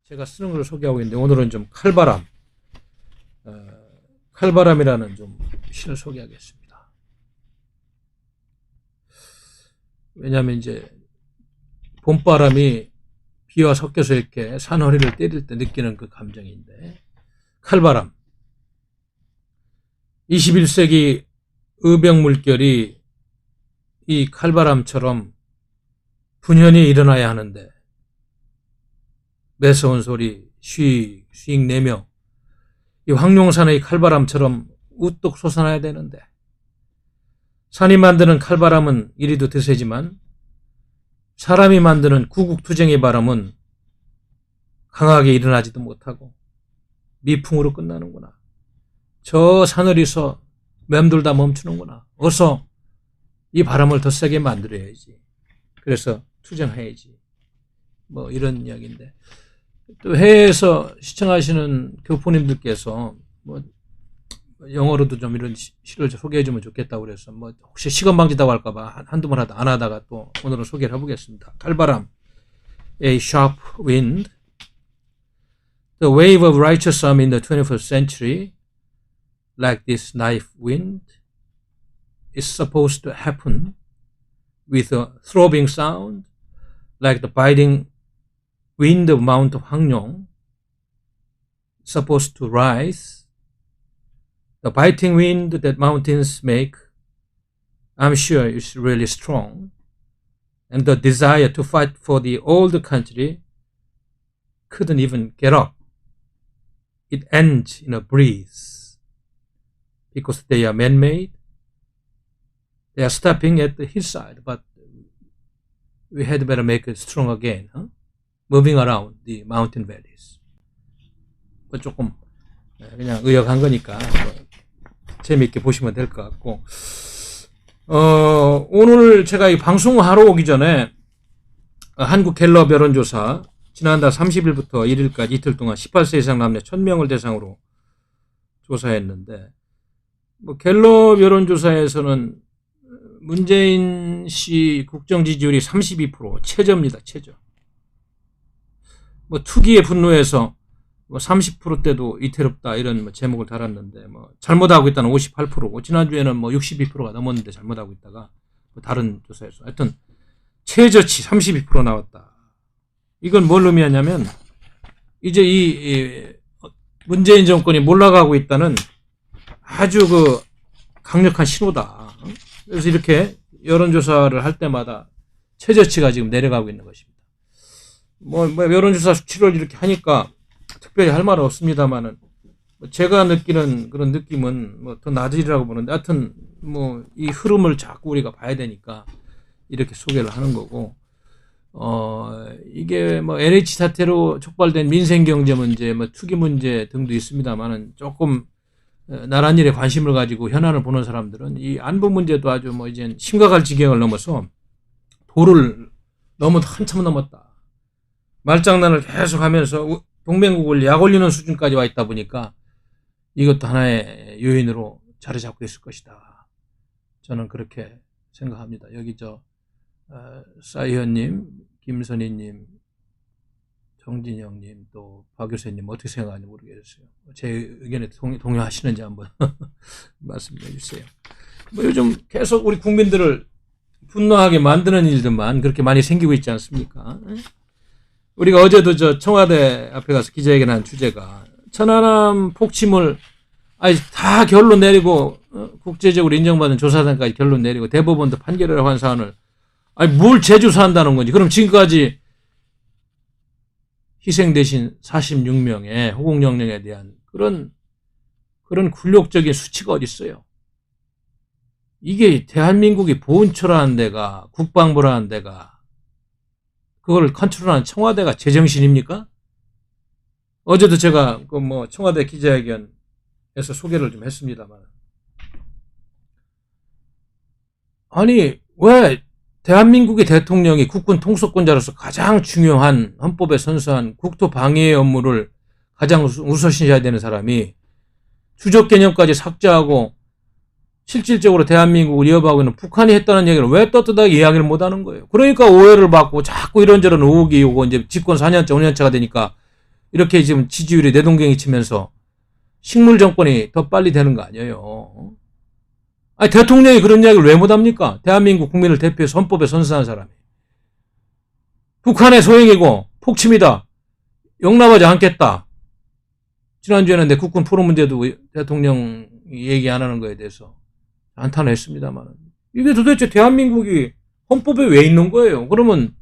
제가 쓰는 걸 소개하고 있는데 오늘은 좀 칼바람, 칼바람이라는 좀 시를 소개하겠습니다. 왜냐하면 이제 봄바람이 비와 섞여서 이렇게 산허리를 때릴 때 느끼는 그 감정인데, 칼바람. 21세기 의병 물결이 이 칼바람처럼 분연히 일어나야 하는데 매서운 소리 쉬익 내며 이 황룡산의 칼바람처럼 우뚝 솟아나야 되는데, 산이 만드는 칼바람은 이리도 드세지만 사람이 만드는 구국투쟁의 바람은 강하게 일어나지도 못하고 미풍으로 끝나는구나. 저 사늘이서 맴돌다 멈추는구나. 어서 이 바람을 더 세게 만들어야지. 그래서 투쟁해야지. 뭐 이런 이야기인데, 또 해외에서 시청하시는 교포님들께서 뭐 영어로도 좀 이런 시를 소개해주면 좋겠다고 그래서 뭐 혹시 시간 방지다고 할까봐 한두 번 안 하다가 또 오늘은 소개를 해보겠습니다. 칼바람. A sharp wind. The wave of righteousness in the 21st century, like this knife wind, is supposed to happen with a throbbing sound, like the biting wind of Mount Hwangryong, supposed to rise. The biting wind that mountains make, I'm sure, is really strong, and the desire to fight for the old country couldn't even get up. It ends in a breeze. Because they are man-made, they are stopping at the hillside, but we had better make it strong again, moving around the mountain valleys. 뭐 조금 그냥 의역한 거니까 재미있게 보시면 될 것 같고, 오늘 제가 이 방송하러 오기 전에 한국 갤럽 여론조사 지난달 30일부터 1일까지 이틀 동안 18세 이상 남녀 1000명을 대상으로 조사했는데, 뭐 갤럽 여론조사에서는 문재인 씨 국정 지지율이 32%, 최저입니다. 최저. 뭐 투기에 분노해서 뭐 30%대도 위태롭다 이런 뭐 제목을 달았는데, 뭐 잘못하고 있다는 58%고, 지난주에는 뭐 62%가 넘었는데 잘못하고 있다가 뭐 다른 조사에서 하여튼 최저치 32% 나왔다. 이건 뭘 의미하냐면 이제 이 문재인 정권이 몰락하고 있다는 아주 그 강력한 신호다. 그래서 이렇게 여론조사를 할 때마다 최저치가 지금 내려가고 있는 것입니다. 뭐 여론조사 수치를 이렇게 하니까 특별히 할 말은 없습니다만은, 제가 느끼는 그런 느낌은 뭐 더 낮으리라고 보는데, 하여튼 뭐 이 흐름을 자꾸 우리가 봐야 되니까 이렇게 소개를 하는 거고, 이게 뭐 LH 사태로 촉발된 민생 경제 문제, 뭐 투기 문제 등도 있습니다만은, 조금 나란 일에 관심을 가지고 현안을 보는 사람들은 이 안보 문제도 아주 뭐 이제 심각할 지경을 넘어서 도를 한참 넘었다. 말장난을 계속 하면서 동맹국을 약 올리는 수준까지 와 있다 보니까 이것도 하나의 요인으로 자리 잡고 있을 것이다. 저는 그렇게 생각합니다. 여기 싸이현님, 김선희님, 정진영님, 또 박유세님 어떻게 생각하는지 모르겠어요. 제 의견에 동의하시는지 한번 말씀해 주세요. 뭐 요즘 계속 우리 국민들을 분노하게 만드는 일들만 그렇게 많이 생기고 있지 않습니까? 우리가 어제도 청와대 앞에 가서 기자회견한 주제가 천안함 폭침을 다 결론 내리고 국제적으로 인정받은 조사단까지 결론 내리고 대법원도 판결을 한 사안을 뭘 재조사한다는 건지. 그럼 지금까지 희생되신 46명의 호국영령에 대한 그런 굴욕적인 수치가 어디 있어요? 이게 대한민국이 보훈처라는 데가, 국방부라는 데가, 그걸 컨트롤하는 청와대가 제정신입니까? 어제도 제가 청와대 기자회견에서 소개를 좀 했습니다만, 아니 왜 대한민국의 대통령이 국군 통수권자로서 가장 중요한 헌법에 선서한 국토 방위의 업무를 가장 우선시해야 되는 사람이 주적 개념까지 삭제하고 실질적으로 대한민국을 위협하고 있는 북한이 했다는 얘기를 왜 떳떳하게 이야기를 못하는 거예요? 그러니까 오해를 받고 자꾸 이런저런 의혹이 오고 이제 집권 4년차, 5년차가 되니까 이렇게 지금 지지율이 내동댕이 치면서 식물 정권이 더 빨리 되는 거 아니에요. 아니, 대통령이 그런 이야기를 왜 못합니까? 대한민국 국민을 대표해서 헌법에 선서한 사람이. 북한의 소행이고 폭침이다. 용납하지 않겠다. 지난주에는 내 국군 포럼 문제도 대통령이 얘기 안 하는 거에 대해서 안타는 했습니다만, 이게 도대체 대한민국이 헌법에 왜 있는 거예요? 그러면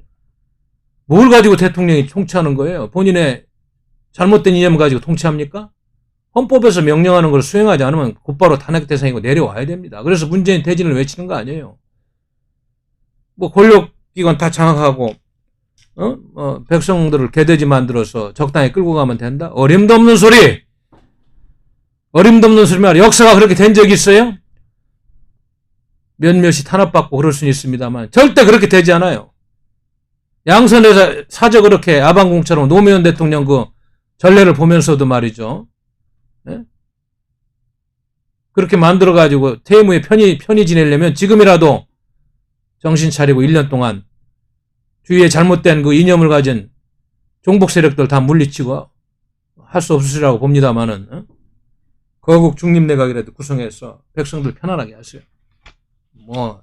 뭘 가지고 대통령이 통치하는 거예요? 본인의 잘못된 이념을 가지고 통치합니까? 헌법에서 명령하는 걸 수행하지 않으면 곧바로 탄핵 대상이고 내려와야 됩니다. 그래서 문재인 퇴진을 외치는 거 아니에요. 뭐 권력기관 다 장악하고 백성들을 개돼지 만들어서 적당히 끌고 가면 된다? 어림도 없는 소리! 어림도 없는 소리 말이야. 역사가 그렇게 된 적이 있어요? 몇몇이 탄압받고 그럴 수는 있습니다만 절대 그렇게 되지 않아요. 양선에서 사저 그렇게 아방궁처럼 노무현 대통령 그 전례를 보면서도 말이죠. 네? 그렇게 만들어가지고 퇴임 후에 편히 지내려면 지금이라도 정신 차리고 1년 동안 주위에 잘못된 그 이념을 가진 종북 세력들 다 물리치고 할 수 없으시라고 봅니다만은 거국 중립내각이라도 구성해서 백성들 편안하게 하세요. 뭐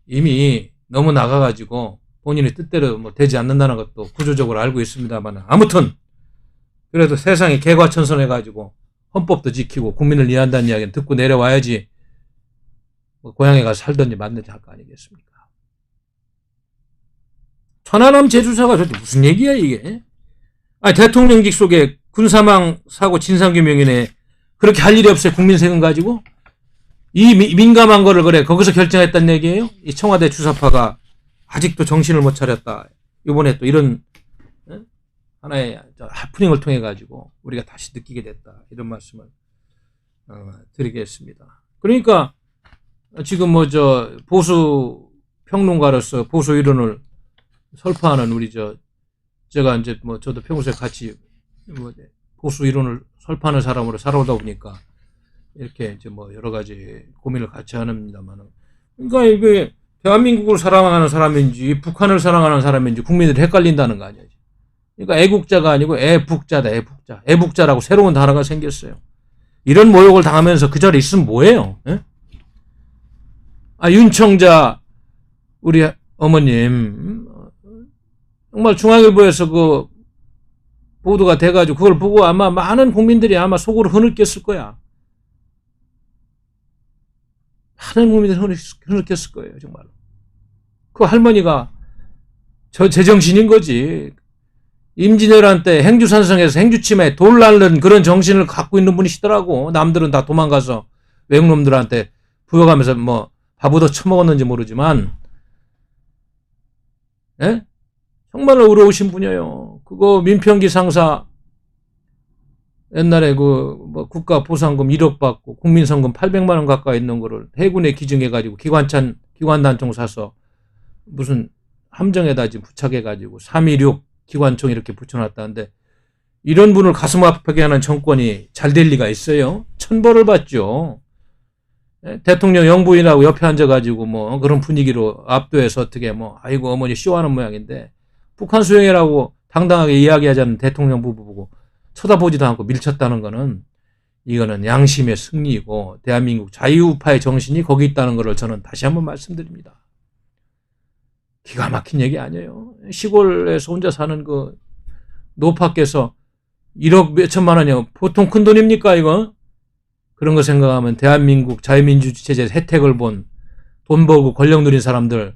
이미 너무 나가가지고 본인의 뜻대로 뭐 되지 않는다는 것도 구조적으로 알고 있습니다만, 아무튼 그래도 세상이 개과천선해가지고 헌법도 지키고 국민을 이해한다는 이야기는 듣고 내려와야지 뭐 고향에 가서 살든지 말든지 할 거 아니겠습니까? 천안함 제주사가 저게 무슨 얘기야 이게? 아니, 대통령직 속에 군사망 사고 진상규명이네. 그렇게 할 일이 없어요. 국민 세금 가지고? 이 민감한 거를 그래 거기서 결정했단 얘기예요? 이 청와대 주사파가 아직도 정신을 못 차렸다. 이번에 또 이런 하나의 해프닝을 통해 가지고 우리가 다시 느끼게 됐다. 이런 말씀을 드리겠습니다. 그러니까 지금 뭐 보수 평론가로서 보수 이론을 설파하는 우리 제가 이제 뭐 저도 평소에 같이 뭐 보수 이론을 설파하는 사람으로 살아오다 보니까 이렇게 이제 뭐 여러 가지 고민을 같이 합니다만은, 그러니까 이게 대한민국을 사랑하는 사람인지 북한을 사랑하는 사람인지 국민들이 헷갈린다는 거 아니에요. 그러니까 애국자가 아니고 애북자다. 애북자. 애북자라고 새로운 단어가 생겼어요. 이런 모욕을 당하면서 그 자리에 있으면 뭐예요? 예? 윤청자 우리 어머님 정말 중앙일보에서 그 보도가 돼가지고 그걸 보고 아마 많은 국민들이 아마 속으로 흐느꼈을 거야. 많은 국민들이 흐느꼈을 거예요, 정말로. 그 할머니가 제정신인 거지. 임진왜란 때 행주산성에서 행주치마에 돌 날른 그런 정신을 갖고 있는 분이시더라고. 남들은 다 도망가서 외국놈들한테 부여가면서 뭐 밥 얻어 처먹었는지 모르지만, 예? 정말로 의로우신 분이에요. 그거 민평기 상사 옛날에 뭐 국가 보상금 1억 받고 국민성금 800만 원 가까이 있는 거를 해군에 기증해가지고 기관단총 사서 무슨 함정에다 지금 부착해가지고 316 기관총 이렇게 붙여놨다는데, 이런 분을 가슴 아프게 하는 정권이 잘 될 리가 있어요? 천벌을 받죠. 대통령 영부인하고 옆에 앉아가지고 뭐 그런 분위기로 압도해서 어떻게 뭐 아이고 어머니 쇼하는 모양인데, 북한 수행이라고 당당하게 이야기하자는 대통령 부부 보고 쳐다보지도 않고 밀쳤다는 거는, 이거는 양심의 승리이고 대한민국 자유우파의 정신이 거기 있다는 것을 저는 다시 한번 말씀드립니다. 기가 막힌 얘기 아니에요. 시골에서 혼자 사는 그 노파께서 1억 몇천만 원이요. 보통 큰 돈입니까 이거? 그런 거 생각하면 대한민국 자유민주주의 혜택을 본 돈 벌고 권력 누린 사람들,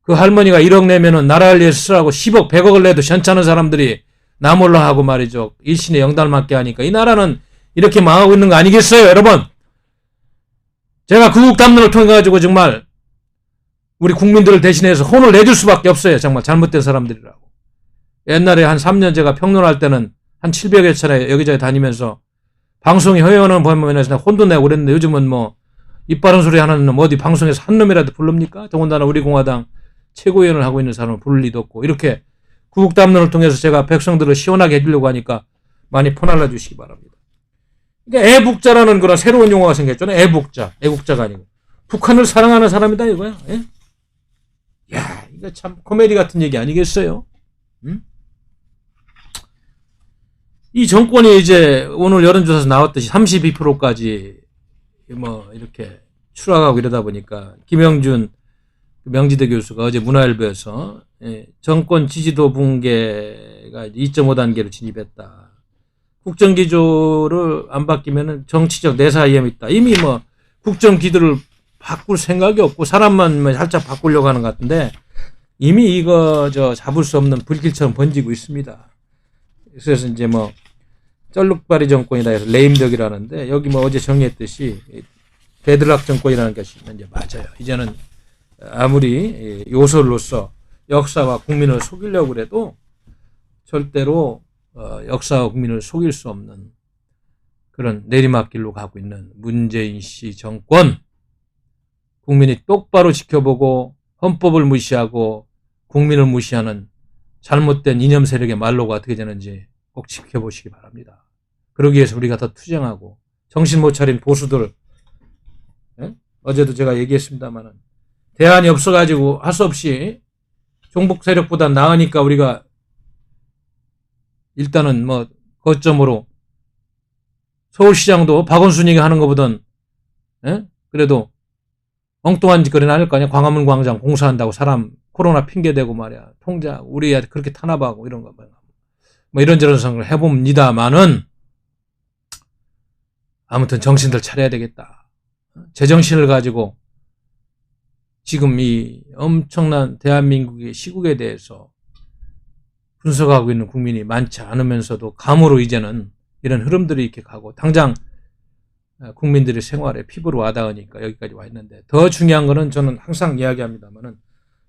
그 할머니가 1억 내면은 나라를 위해서 쓰라고 10억 100억을 내도 현찮은 사람들이 나 몰라 하고 말이죠. 일신의 영달 맞게 하니까 이 나라는 이렇게 망하고 있는 거 아니겠어요, 여러분? 제가 구국 담론을 통해 가지고 정말 우리 국민들을 대신해서 혼을 내줄 수밖에 없어요. 정말 잘못된 사람들이라고. 옛날에 한 3년 제가 평론할 때는 한 700여 차례 여기저기 다니면서 방송이 허용하는 범위에서 혼도 내고 그랬는데, 요즘은 뭐 입 바른 소리 하는 놈 어디 방송에서 한 놈이라도 부릅니까? 더군다나 우리 공화당 최고위원을 하고 있는 사람을 부를 리도 없고, 이렇게 구국 담론을 통해서 제가 백성들을 시원하게 해주려고 하니까 많이 퍼날라 주시기 바랍니다. 그러니까 애북자라는 그런 새로운 용어가 생겼잖아요. 애북자. 애국자가 아니고 북한을 사랑하는 사람이다 이거야. 예? 야, 이거 참 코미디 같은 얘기 아니겠어요? 응? 이 정권이 이제 오늘 여론조사에서 나왔듯이 32%까지 뭐 이렇게 추락하고 이러다 보니까 김영준 명지대 교수가 어제 문화일보에서 정권 지지도 붕괴가 2.5단계로 진입했다. 국정기조를 안 바뀌면은 정치적 내사 위험이 있다. 이미 뭐 국정기조를 바꿀 생각이 없고 사람만 살짝 바꾸려고 하는 것 같은데 이미 이거 잡을 수 없는 불길처럼 번지고 있습니다. 그래서 이제 뭐 쩔룩바리 정권이다 해서 레임덕이라는데 여기 뭐 어제 정리했듯이 베드락 정권이라는 것이 이제 맞아요. 이제는 아무리 요설로서 역사와 국민을 속이려고 그래도 절대로 역사와 국민을 속일 수 없는 그런 내리막길로 가고 있는 문재인 씨 정권, 국민이 똑바로 지켜보고 헌법을 무시하고 국민을 무시하는 잘못된 이념 세력의 말로가 어떻게 되는지 꼭 지켜보시기 바랍니다. 그러기 위해서 우리가 더 투쟁하고 정신 못 차린 보수들, 어제도 제가 얘기했습니다만은 대안이 없어가지고 할 수 없이 종북 세력보다 나으니까 우리가 일단은 뭐 거점으로 서울시장도 박원순이가 하는 것보단 그래도 엉뚱한 짓거리는 아닐 거 아니야. 광화문 광장 공사한다고 사람 코로나 핑계대고 말이야. 통제하고 우리한테 그렇게 탄압하고 이런 거 뭐 이런저런 생각을 해봅니다만은 아무튼 정신들 차려야 되겠다. 제정신을 가지고 지금 이 엄청난 대한민국의 시국에 대해서 분석하고 있는 국민이 많지 않으면서도 감으로 이제는 이런 흐름들이 이렇게 가고 당장 국민들의 생활에 피부로 와닿으니까 여기까지 와 있는데 더 중요한 거는 저는 항상 이야기합니다만은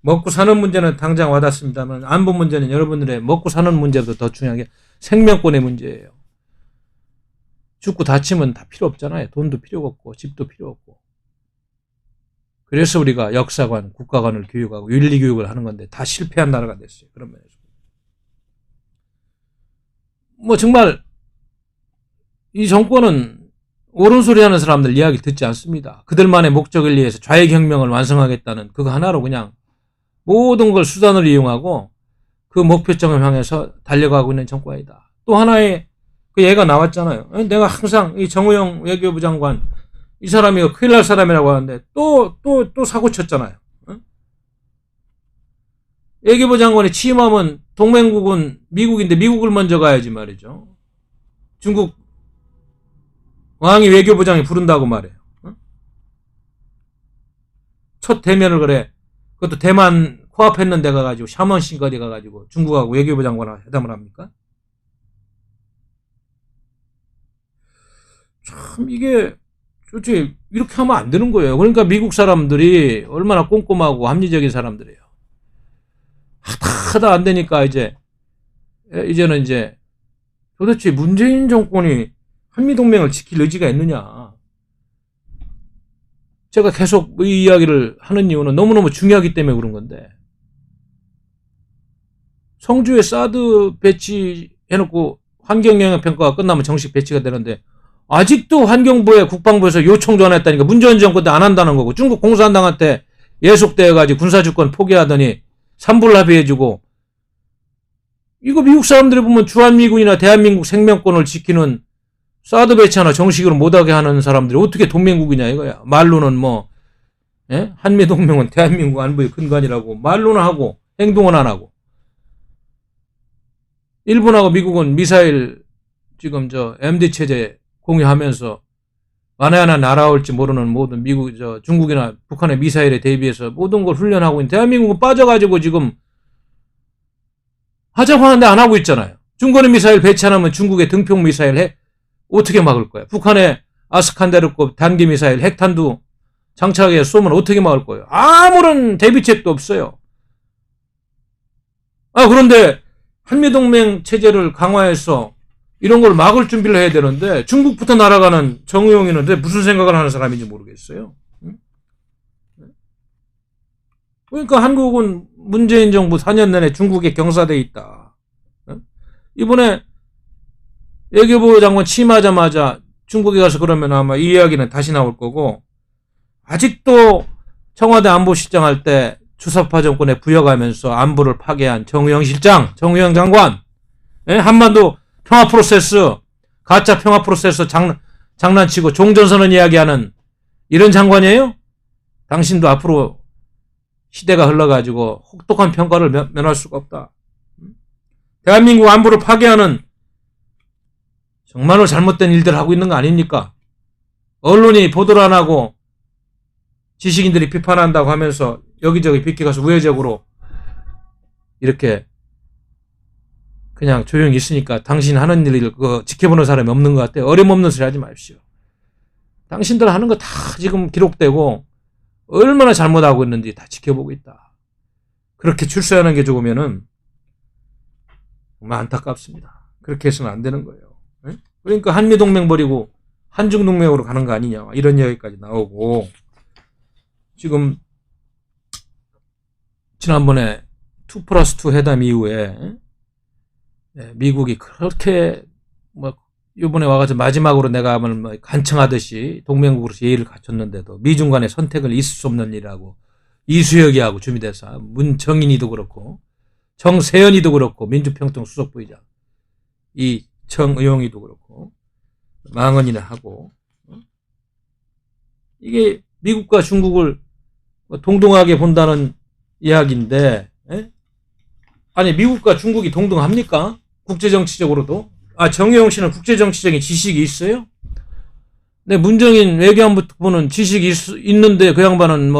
먹고 사는 문제는 당장 와닿습니다만 안보 문제는 여러분들의 먹고 사는 문제보다 더 중요한 게 생명권의 문제예요. 죽고 다치면 다 필요 없잖아요. 돈도 필요 없고 집도 필요 없고. 그래서 우리가 역사관, 국가관을 교육하고 윤리교육을 하는 건데 다 실패한 나라가 됐어요. 그런 면에서. 뭐 정말 이 정권은 옳은 소리 하는 사람들 이야기를 듣지 않습니다. 그들만의 목적을 위해서 좌익혁명을 완성하겠다는 그거 하나로 그냥 모든 걸 수단을 이용하고 그 목표점을 향해서 달려가고 있는 정권이다. 또 하나의 그 얘가 나왔잖아요. 내가 항상 이 정우영 외교부 장관 이 사람이 큰일 날 사람이라고 하는데 또 사고 쳤잖아요. 외교부 장관이 취임하면 동맹국은 미국인데 미국을 먼저 가야지 말이죠. 중국 왕이 외교부장이 부른다고 말해요. 첫 대면을 그래. 그것도 대만 코앞했는 데 가가지고 샤먼싱까지 가가지고 중국하고 외교부 장관하고 회담을 합니까? 참 이게 솔직히 이렇게 하면 안 되는 거예요. 그러니까 미국 사람들이 얼마나 꼼꼼하고 합리적인 사람들이에요. 하다 안 되니까 이제는 도대체 문재인 정권이 한미동맹을 지킬 의지가 있느냐. 제가 계속 이 이야기를 하는 이유는 너무너무 중요하기 때문에 그런 건데 성주에 사드 배치해놓고 환경영향평가가 끝나면 정식 배치가 되는데 아직도 환경부에 국방부에서 요청도 안 했다니까 문재인 정권 때 안 한다는 거고 중국 공산당한테 예속되어가지고 군사주권 포기하더니 삼불합의해주고 이거 미국 사람들이 보면 주한미군이나 대한민국 생명권을 지키는 사드 배치 하나 정식으로 못하게 하는 사람들이 어떻게 동맹국이냐 이거야. 말로는 뭐 한미동맹은 대한민국 안보의 근간이라고 말로는 하고 행동은 안 하고 일본하고 미국은 미사일 지금 MD 체제 공유하면서 하나 날아올지 모르는 모든 미국 중국이나 북한의 미사일에 대비해서 모든 걸 훈련하고 있는 대한민국은 빠져가지고 지금 하자고 하는데 안 하고 있잖아요. 중거리 미사일 배치 안 하면 중국의 등평 미사일 어떻게 막을 거예요? 북한의 아스칸데르급 단기 미사일 핵탄두 장착에 쏘면 어떻게 막을 거예요? 아무런 대비책도 없어요. 그런데 한미동맹 체제를 강화해서 이런 걸 막을 준비를 해야 되는데 중국부터 날아가는 정의용이는 무슨 생각을 하는 사람인지 모르겠어요. 그러니까 한국은 문재인 정부 4년 내내 중국에 경사돼 있다. 이번에 외교부 장관 취임하자마자 중국에 가서 그러면 아마 이 이야기는 다시 나올 거고 아직도 청와대 안보실장 할 때 주사파 정권에 부여가면서 안보를 파괴한 정의용 실장, 정의용 장관 한반도 평화 프로세스, 가짜 평화 프로세스 장난치고 종전선언 이야기하는 이런 장관이에요? 당신도 앞으로 시대가 흘러가지고 혹독한 평가를 면할 수가 없다. 대한민국 안보를 파괴하는 정말로 잘못된 일들을 하고 있는 거 아닙니까? 언론이 보도를 안 하고 지식인들이 비판한다고 하면서 여기저기 비켜가서 우회적으로 이렇게 그냥 조용히 있으니까 당신 하는 일을 지켜보는 사람이 없는 것 같아요. 어림없는 소리 하지 마십시오. 당신들 하는 거 다 지금 기록되고 얼마나 잘못하고 있는지 다 지켜보고 있다. 그렇게 출세하는 게 좋으면은 정말 안타깝습니다. 그렇게 해서는 안 되는 거예요. 그러니까 한미동맹 버리고 한중동맹으로 가는 거 아니냐 이런 이야기까지 나오고 지금 지난번에 2+2 회담 이후에 미국이 그렇게 이번에 와가지고 마지막으로 내가 간청하듯이 동맹국으로서 예의를 갖췄는데도 미중 간의 선택을 있을 수 없는 일이라고 이수혁이하고 주미대사, 문정인이도 그렇고 정세현이도 그렇고 민주평통 수석부의장 이 정의용이도 그렇고 망언이나 하고 이게 미국과 중국을 동등하게 본다는 이야기인데 아니 미국과 중국이 동등합니까? 국제정치적으로도? 정의용 씨는 국제정치적인 지식이 있어요? 네, 문정인 외교안보는 지식이 있는데 그 양반은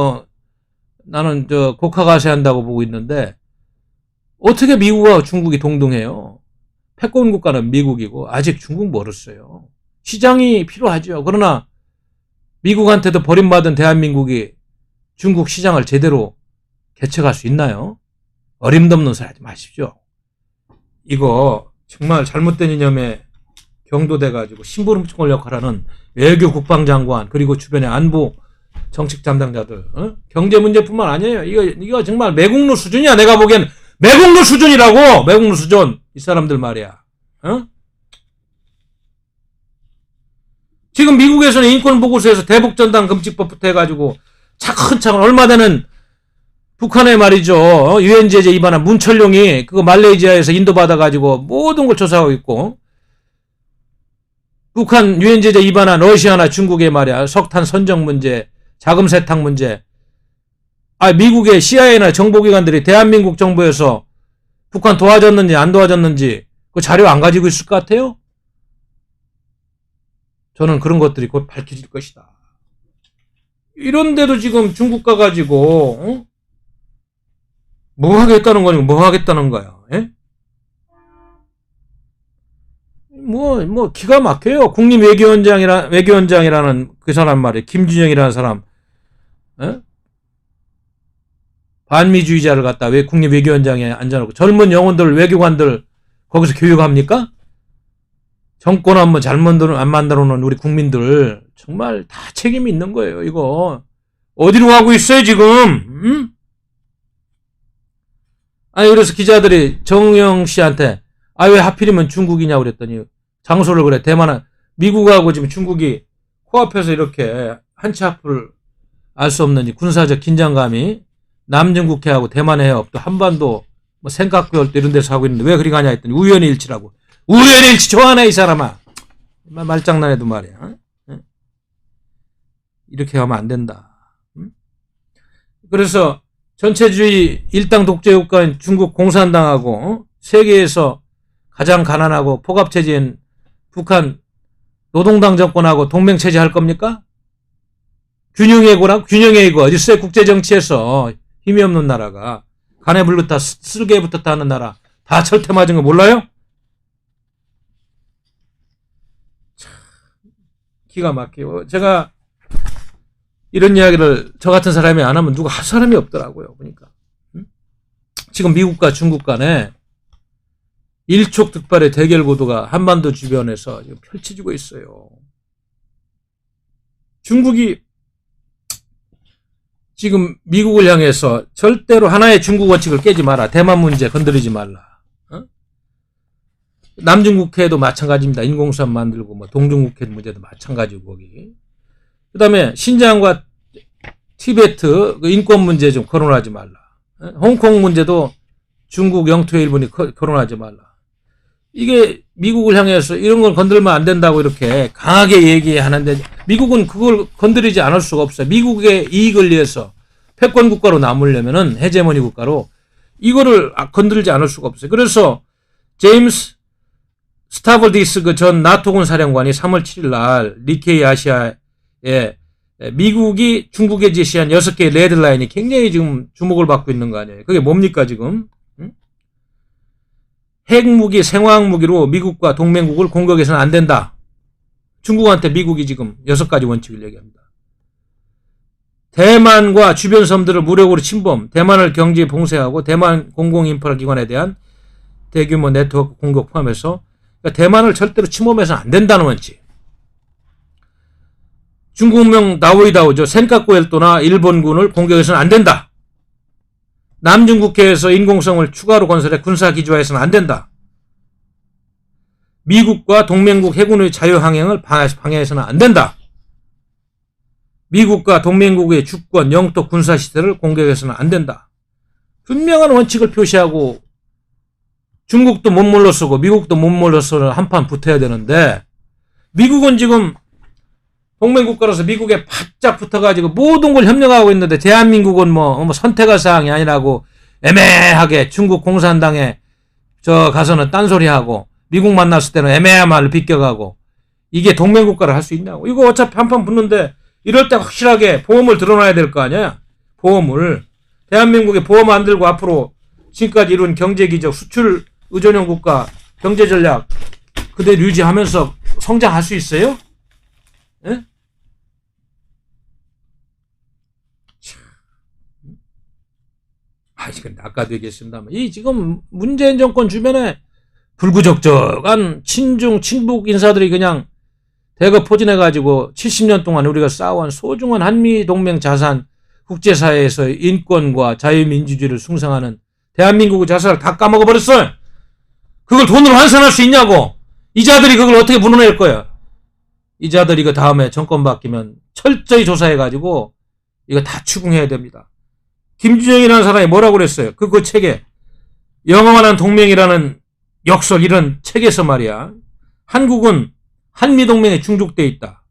나는 국가가세 한다고 보고 있는데 어떻게 미국과 중국이 동등해요? 패권 국가는 미국이고 아직 중국 멀었어요. 시장이 필요하죠. 그러나 미국한테도 버림받은 대한민국이 중국 시장을 제대로 개척할 수 있나요? 어림없는 소리 하지 마십시오. 이거 정말 잘못된 이념에 경도돼가지고 심부름꾼 역할하는 외교 국방장관 그리고 주변의 안보 정책 담당자들 경제 문제뿐만 아니에요. 이거 정말 매국노 수준이야. 내가 보기엔 매국노 수준이라고. 매국노 수준. 이 사람들 말이야. 지금 미국에서는 인권보고서에서 대북전단 금지법부터 해가지고 차근차근 얼마 되는 북한에 말이죠. 유엔 제재 위반한 문철룡이 그거 말레이시아에서 인도받아가지고 모든 걸 조사하고 있고 북한 유엔 제재 위반한 러시아나 중국의 말이야. 석탄 선정 문제, 자금 세탁 문제. 미국의 CIA나 정보기관들이 대한민국 정부에서 북한 도와줬는지 안 도와줬는지 그 자료 안 가지고 있을 것 같아요? 저는 그런 것들이 곧 밝혀질 것이다. 이런데도 지금 중국 가가지고 뭐 하겠다는 거니? 뭐 하겠다는 거야? 예? 기가 막혀요. 외교원장이라는 그 사람 말이에요. 김준영이라는 사람. 예? 반미주의자를 갖다 왜 국립외교원장에 앉아놓고 젊은 영혼들, 외교관들 거기서 교육합니까? 정권 한번 잘못 안 만들어놓은 우리 국민들 정말 다 책임이 있는 거예요. 이거 어디로 가고 있어요 지금? 그래서 기자들이 정영 씨한테 왜 하필이면 중국이냐고 그랬더니 장소를 그래. 대만은 미국하고 지금 중국이 코앞에서 이렇게 한치 앞을 알 수 없는 군사적 긴장감이 남중국해하고 대만의 해협 또 한반도 생각구열 이런 데서 하고 있는데 왜 그리 가냐 했더니 우연의 일치라고. 우연의 일치 좋아하네 이 사람아. 말장난해도 말이야. 이렇게 하면 안 된다. 그래서 전체주의 일당 독재 국가인 중국 공산당하고 세계에서 가장 가난하고 포갑체제인 북한 노동당 정권하고 동맹체제 할 겁니까? 균형해고라? 균형해고 어디 있어요? 국제정치에서 힘이 없는 나라가 간에 불렀다 쓸개에 붙었다 하는 나라 다 철퇴 맞은 거 몰라요? 참 기가 막혀요. 제가 이런 이야기를 저 같은 사람이 안 하면 누가 할 사람이 없더라고요. 보니까 지금 미국과 중국 간에 일촉즉발의 대결 구도가 한반도 주변에서 펼쳐지고 있어요. 중국이 지금 미국을 향해서 절대로 하나의 중국 원칙을 깨지 마라. 대만 문제 건드리지 말라. 남중국해도 마찬가지입니다. 인공수산 만들고 동중국해 문제도 마찬가지고 거기. 그다음에 신장과 티베트 인권 문제 좀 거론하지 말라. 홍콩 문제도 중국 영토의 일본이 거론하지 말라. 이게 미국을 향해서 이런 걸 건들면 안 된다고 이렇게 강하게 얘기하는데 미국은 그걸 건드리지 않을 수가 없어요. 미국의 이익을 위해서 패권 국가로 남으려면은 헤제모니 국가로 이거를 건드리지 않을 수가 없어요. 그래서 제임스 스타버디스 그 전 나토군 사령관이 3월 7일 날 니케이 아시아에 미국이 중국에 제시한 6개의 레드라인이 굉장히 지금 주목을 받고 있는 거 아니에요. 그게 뭡니까 지금? 핵무기, 생화학무기로 미국과 동맹국을 공격해서는 안 된다. 중국한테 미국이 지금 6가지 원칙을 얘기합니다. 대만과 주변 섬들을 무력으로 침범, 대만을 경제 봉쇄하고 대만 공공인프라 기관에 대한 대규모 네트워크 공격 포함해서 그러니까 대만을 절대로 침범해서는 안 된다는 원칙. 중국명 나오이다오죠. 센카쿠엘도나 일본군을 공격해서는 안 된다. 남중국해에서 인공섬을 추가로 건설해 군사기지화해서는 안 된다. 미국과 동맹국 해군의 자유항행을 방해해서는 안 된다. 미국과 동맹국의 주권, 영토, 군사시설을 공격해서는 안 된다. 분명한 원칙을 표시하고 중국도 못 물러서고 미국도 못 물러서는 한판 붙어야 되는데 미국은 지금 동맹국가로서 미국에 바짝 붙어가지고 모든 걸 협력하고 있는데 대한민국은 뭐 선택할 사항이 아니라고 애매하게 중국 공산당에 저 가서는 딴소리하고 미국 만났을 때는 애매한 말을 비껴가고 이게 동맹국가를 할 수 있냐고. 이거 어차피 한판 붙는데 이럴 때 확실하게 보험을 들어놔야 될 거 아니야. 보험을. 대한민국에 보험 안 들고 앞으로 지금까지 이룬 경제기적 수출 의존형 국가 경제전략 그대로 유지하면서 성장할 수 있어요? 예? 이건 아까도 얘기했습니다만 이 지금 문재인 정권 주변에 불구적적한 친중 친북 인사들이 그냥 대거 포진해가지고 70년 동안 우리가 쌓아온 소중한 한미동맹 자산 국제사회에서 인권과 자유민주주의를 숭상하는 대한민국의 자산을 다 까먹어버렸어요. 그걸 돈으로 환산할 수 있냐고. 이자들이 그걸 어떻게 물어낼 거야. 이자들이 이거 다음에 정권 바뀌면 철저히 조사해가지고 이거 다 추궁해야 됩니다. 김주영이라는 사람이 뭐라고 그랬어요. 그 책에 영원한 동맹이라는 역설 이런 책에서 말이야. 한국은 한미동맹에 중족돼 있다.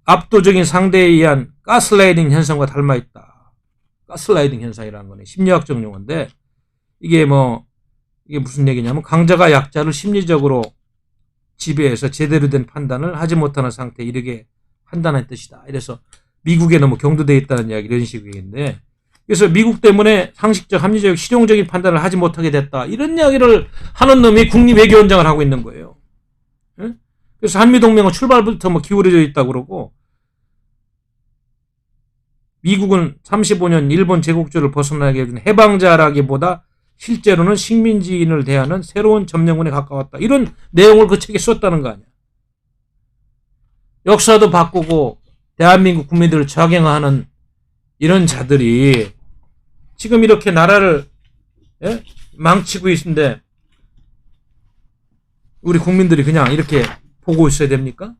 압도적인 상대에 의한 가스라이딩 현상과 닮아 있다. 가스라이딩 현상이라는 거네. 심리학적 용어인데 이게 무슨 얘기냐면 강자가 약자를 심리적으로 지배해서 제대로 된 판단을 하지 못하는 상태에 이르게 한다는 뜻이다. 이래서 미국에 너무 경도되어 있다는 이야기 이런 식인데 그래서 미국 때문에 상식적, 합리적, 실용적인 판단을 하지 못하게 됐다. 이런 이야기를 하는 놈이 국립외교원장을 하고 있는 거예요. 그래서 한미동맹은 출발부터 기울어져 있다고 그러고 미국은 35년 일본 제국주의를 벗어나게 해준 해방자라기보다 실제로는 식민지인을 대하는 새로운 점령군에 가까웠다. 이런 내용을 그 책에 썼다는 거 아니야. 역사도 바꾸고 대한민국 국민들을 적용하는 이런 자들이 지금 이렇게 나라를 망치고 있는데 우리 국민들이 그냥 이렇게 보고 있어야 됩니까?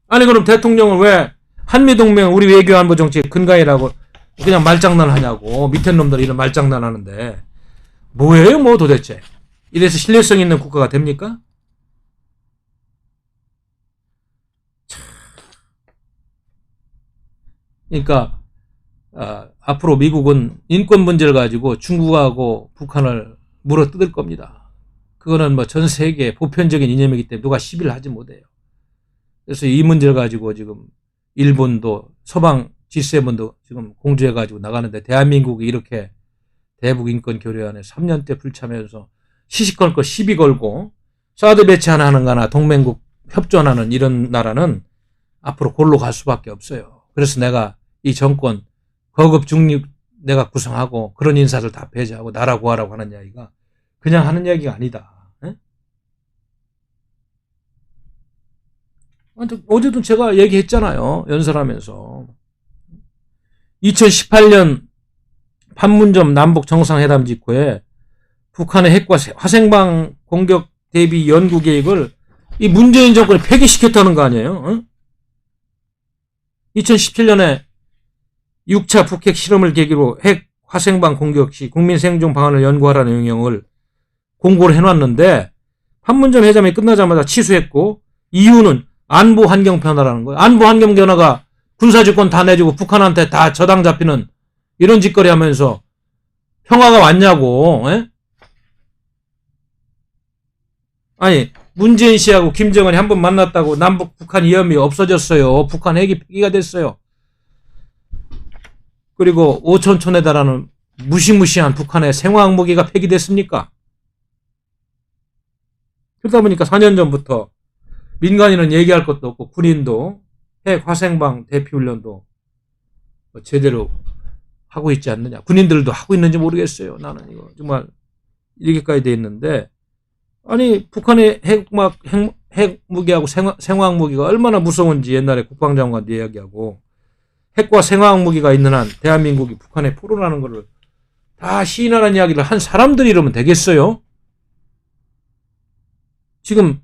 아니 그럼 대통령은 왜 한미동맹 우리 외교안보 정책 근간이라고 그냥 말장난을 하냐고. 밑에 놈들이 이런 말장난 하는데 뭐예요 도대체. 이래서 신뢰성 있는 국가가 됩니까? 그러니까 앞으로 미국은 인권 문제를 가지고 중국하고 북한을 물어뜯을 겁니다. 그거는 전 세계 보편적인 이념이기 때문에 누가 시비를 하지 못해요. 그래서 이 문제를 가지고 지금 일본도 서방 G7도 지금 공조해가지고 나가는데 대한민국이 이렇게 대북 인권 교류안에 3년째 불참해서 시시콜콜 시비 걸고 사드 배치 하나 하는 거나 동맹국 협조하는 이런 나라는 앞으로 골로 갈 수밖에 없어요. 그래서 내가 이 정권 거급 중립 내가 구성하고 그런 인사들 다 배제하고 나라 구하라고 하는 이야기가 그냥 하는 이야기가 아니다. 어제도 제가 얘기했잖아요. 연설하면서 2018년 판문점 남북 정상회담 직후에 북한의 핵과 화생방 공격 대비 연구 계획을 이 문재인 정권이 폐기시켰다는 거 아니에요? 2017년에 6차 북핵 실험을 계기로 핵 화생방 공격 시 국민 생존 방안을 연구하라는 영역을 공고를 해놨는데 판문점 회담이 끝나자마자 취소했고 이유는 안보 환경 변화라는 거예요. 안보 환경 변화가 군사주권 다 내주고 북한한테 다 저당 잡히는 이런 짓거리 하면서 평화가 왔냐고. 에? 아니 문재인 씨하고 김정은이 한번 만났다고 남북 북한 위험이 없어졌어요. 북한 핵이 폐기가 됐어요. 그리고 5,000톤에 달하는 무시무시한 북한의 생화학 무기가 폐기됐습니까? 그러다 보니까 4년 전부터 민간인은 얘기할 것도 없고 군인도 핵 화생방 대피훈련도 제대로 하고 있지 않느냐. 군인들도 하고 있는지 모르겠어요. 나는 이거 정말 이렇게까지 돼 있는데 아니 북한의 핵무기하고 생화학 무기가 얼마나 무서운지 옛날에 국방장관도 이야기하고 핵과 생화학 무기가 있는 한 대한민국이 북한에 포로라는 것을 다 시인하는 이야기를 한 사람들이 이러면 되겠어요? 지금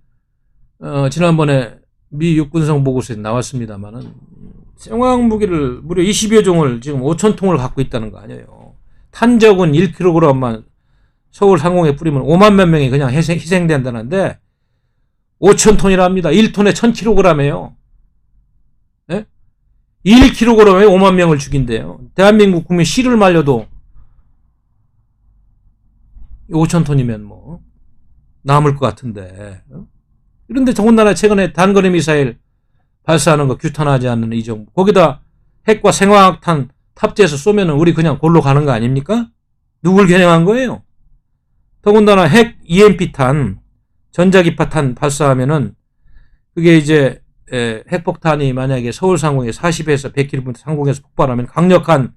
지난번에 미 육군성 보고서에 나왔습니다만은 생화학 무기를 무려 20여 종을 지금 5,000통을 갖고 있다는 거 아니에요. 탄적은 1kg만 서울 상공에 뿌리면 5만 몇 명이 그냥 희생된다는데 5,000톤이랍니다. 1톤에 1,000kg이에요. 네? 1kg에 5만 명을 죽인대요. 대한민국 국민 씨를 말려도 5,000톤이면 뭐 남을 것 같은데. 그런데 더군다나 최근에 단거리 미사일 발사하는 거 규탄하지 않는 이 정부. 거기다 핵과 생화학탄 탑재해서 쏘면은 우리 그냥 골로 가는 거 아닙니까? 누굴 겨냥한 거예요? 더군다나 핵 EMP탄, 전자기파탄 발사하면은 그게 이제 핵폭탄이 만약에 서울 상공에 40에서 100km 상공에서 폭발하면 강력한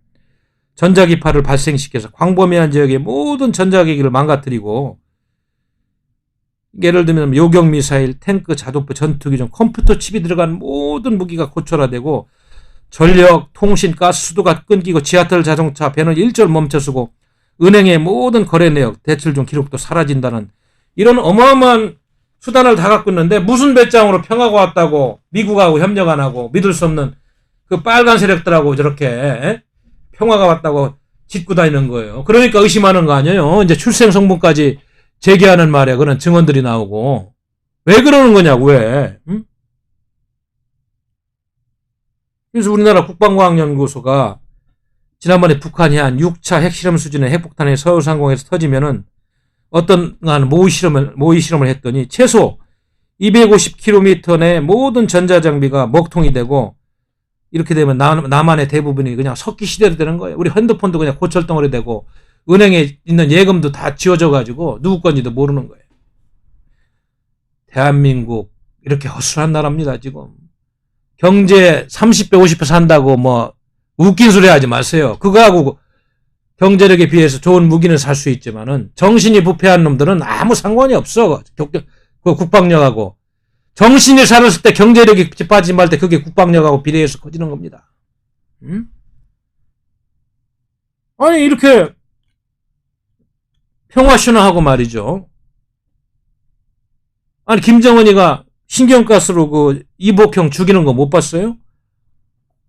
전자기파를 발생시켜서 광범위한 지역의 모든 전자기기를 망가뜨리고 예를 들면 요격미사일, 탱크, 자동차, 전투기종, 컴퓨터 칩이 들어간 모든 무기가 고철화되고 전력, 통신, 가스, 수도가 끊기고 지하철, 자동차, 배는 일절 멈춰서고 은행의 모든 거래 내역, 대출 중 기록도 사라진다는 이런 어마어마한 수단을 다 갖고 있는데 무슨 배짱으로 평화가 왔다고 미국하고 협력 안 하고 믿을 수 없는 그 빨간 세력들하고 저렇게 평화가 왔다고 짓고 다니는 거예요. 그러니까 의심하는 거 아니에요. 이제 출생 성분까지 제기하는 말에 그런 증언들이 나오고 왜 그러는 거냐고 왜? 응? 그래서 우리나라 국방과학연구소가 지난번에 북한이 한 6차 핵실험 수준의 핵폭탄이 서울 상공에서 터지면은 어떤 모의 실험을 했더니 최소 250km 내 모든 전자장비가 먹통이 되고 이렇게 되면 남한의 대부분이 그냥 석기 시대로 되는 거예요. 우리 핸드폰도 그냥 고철덩어리 되고 은행에 있는 예금도 다 지워져 가지고 누구 건지도 모르는 거예요. 대한민국 이렇게 허술한 나라입니다. 지금 경제 30배 50배 산다고 뭐 웃긴 소리 하지 마세요. 그거하고 경제력에 비해서 좋은 무기는 살 수 있지만은 정신이 부패한 놈들은 아무 상관이 없어. 그 국방력하고 정신이 살았을 때 경제력이 빠지지 말 때 그게 국방력하고 비례해서 커지는 겁니다. 응? 아니 이렇게 평화신화하고 말이죠. 아니 김정은이가 신경가스로 그 이복형 죽이는 거 못 봤어요?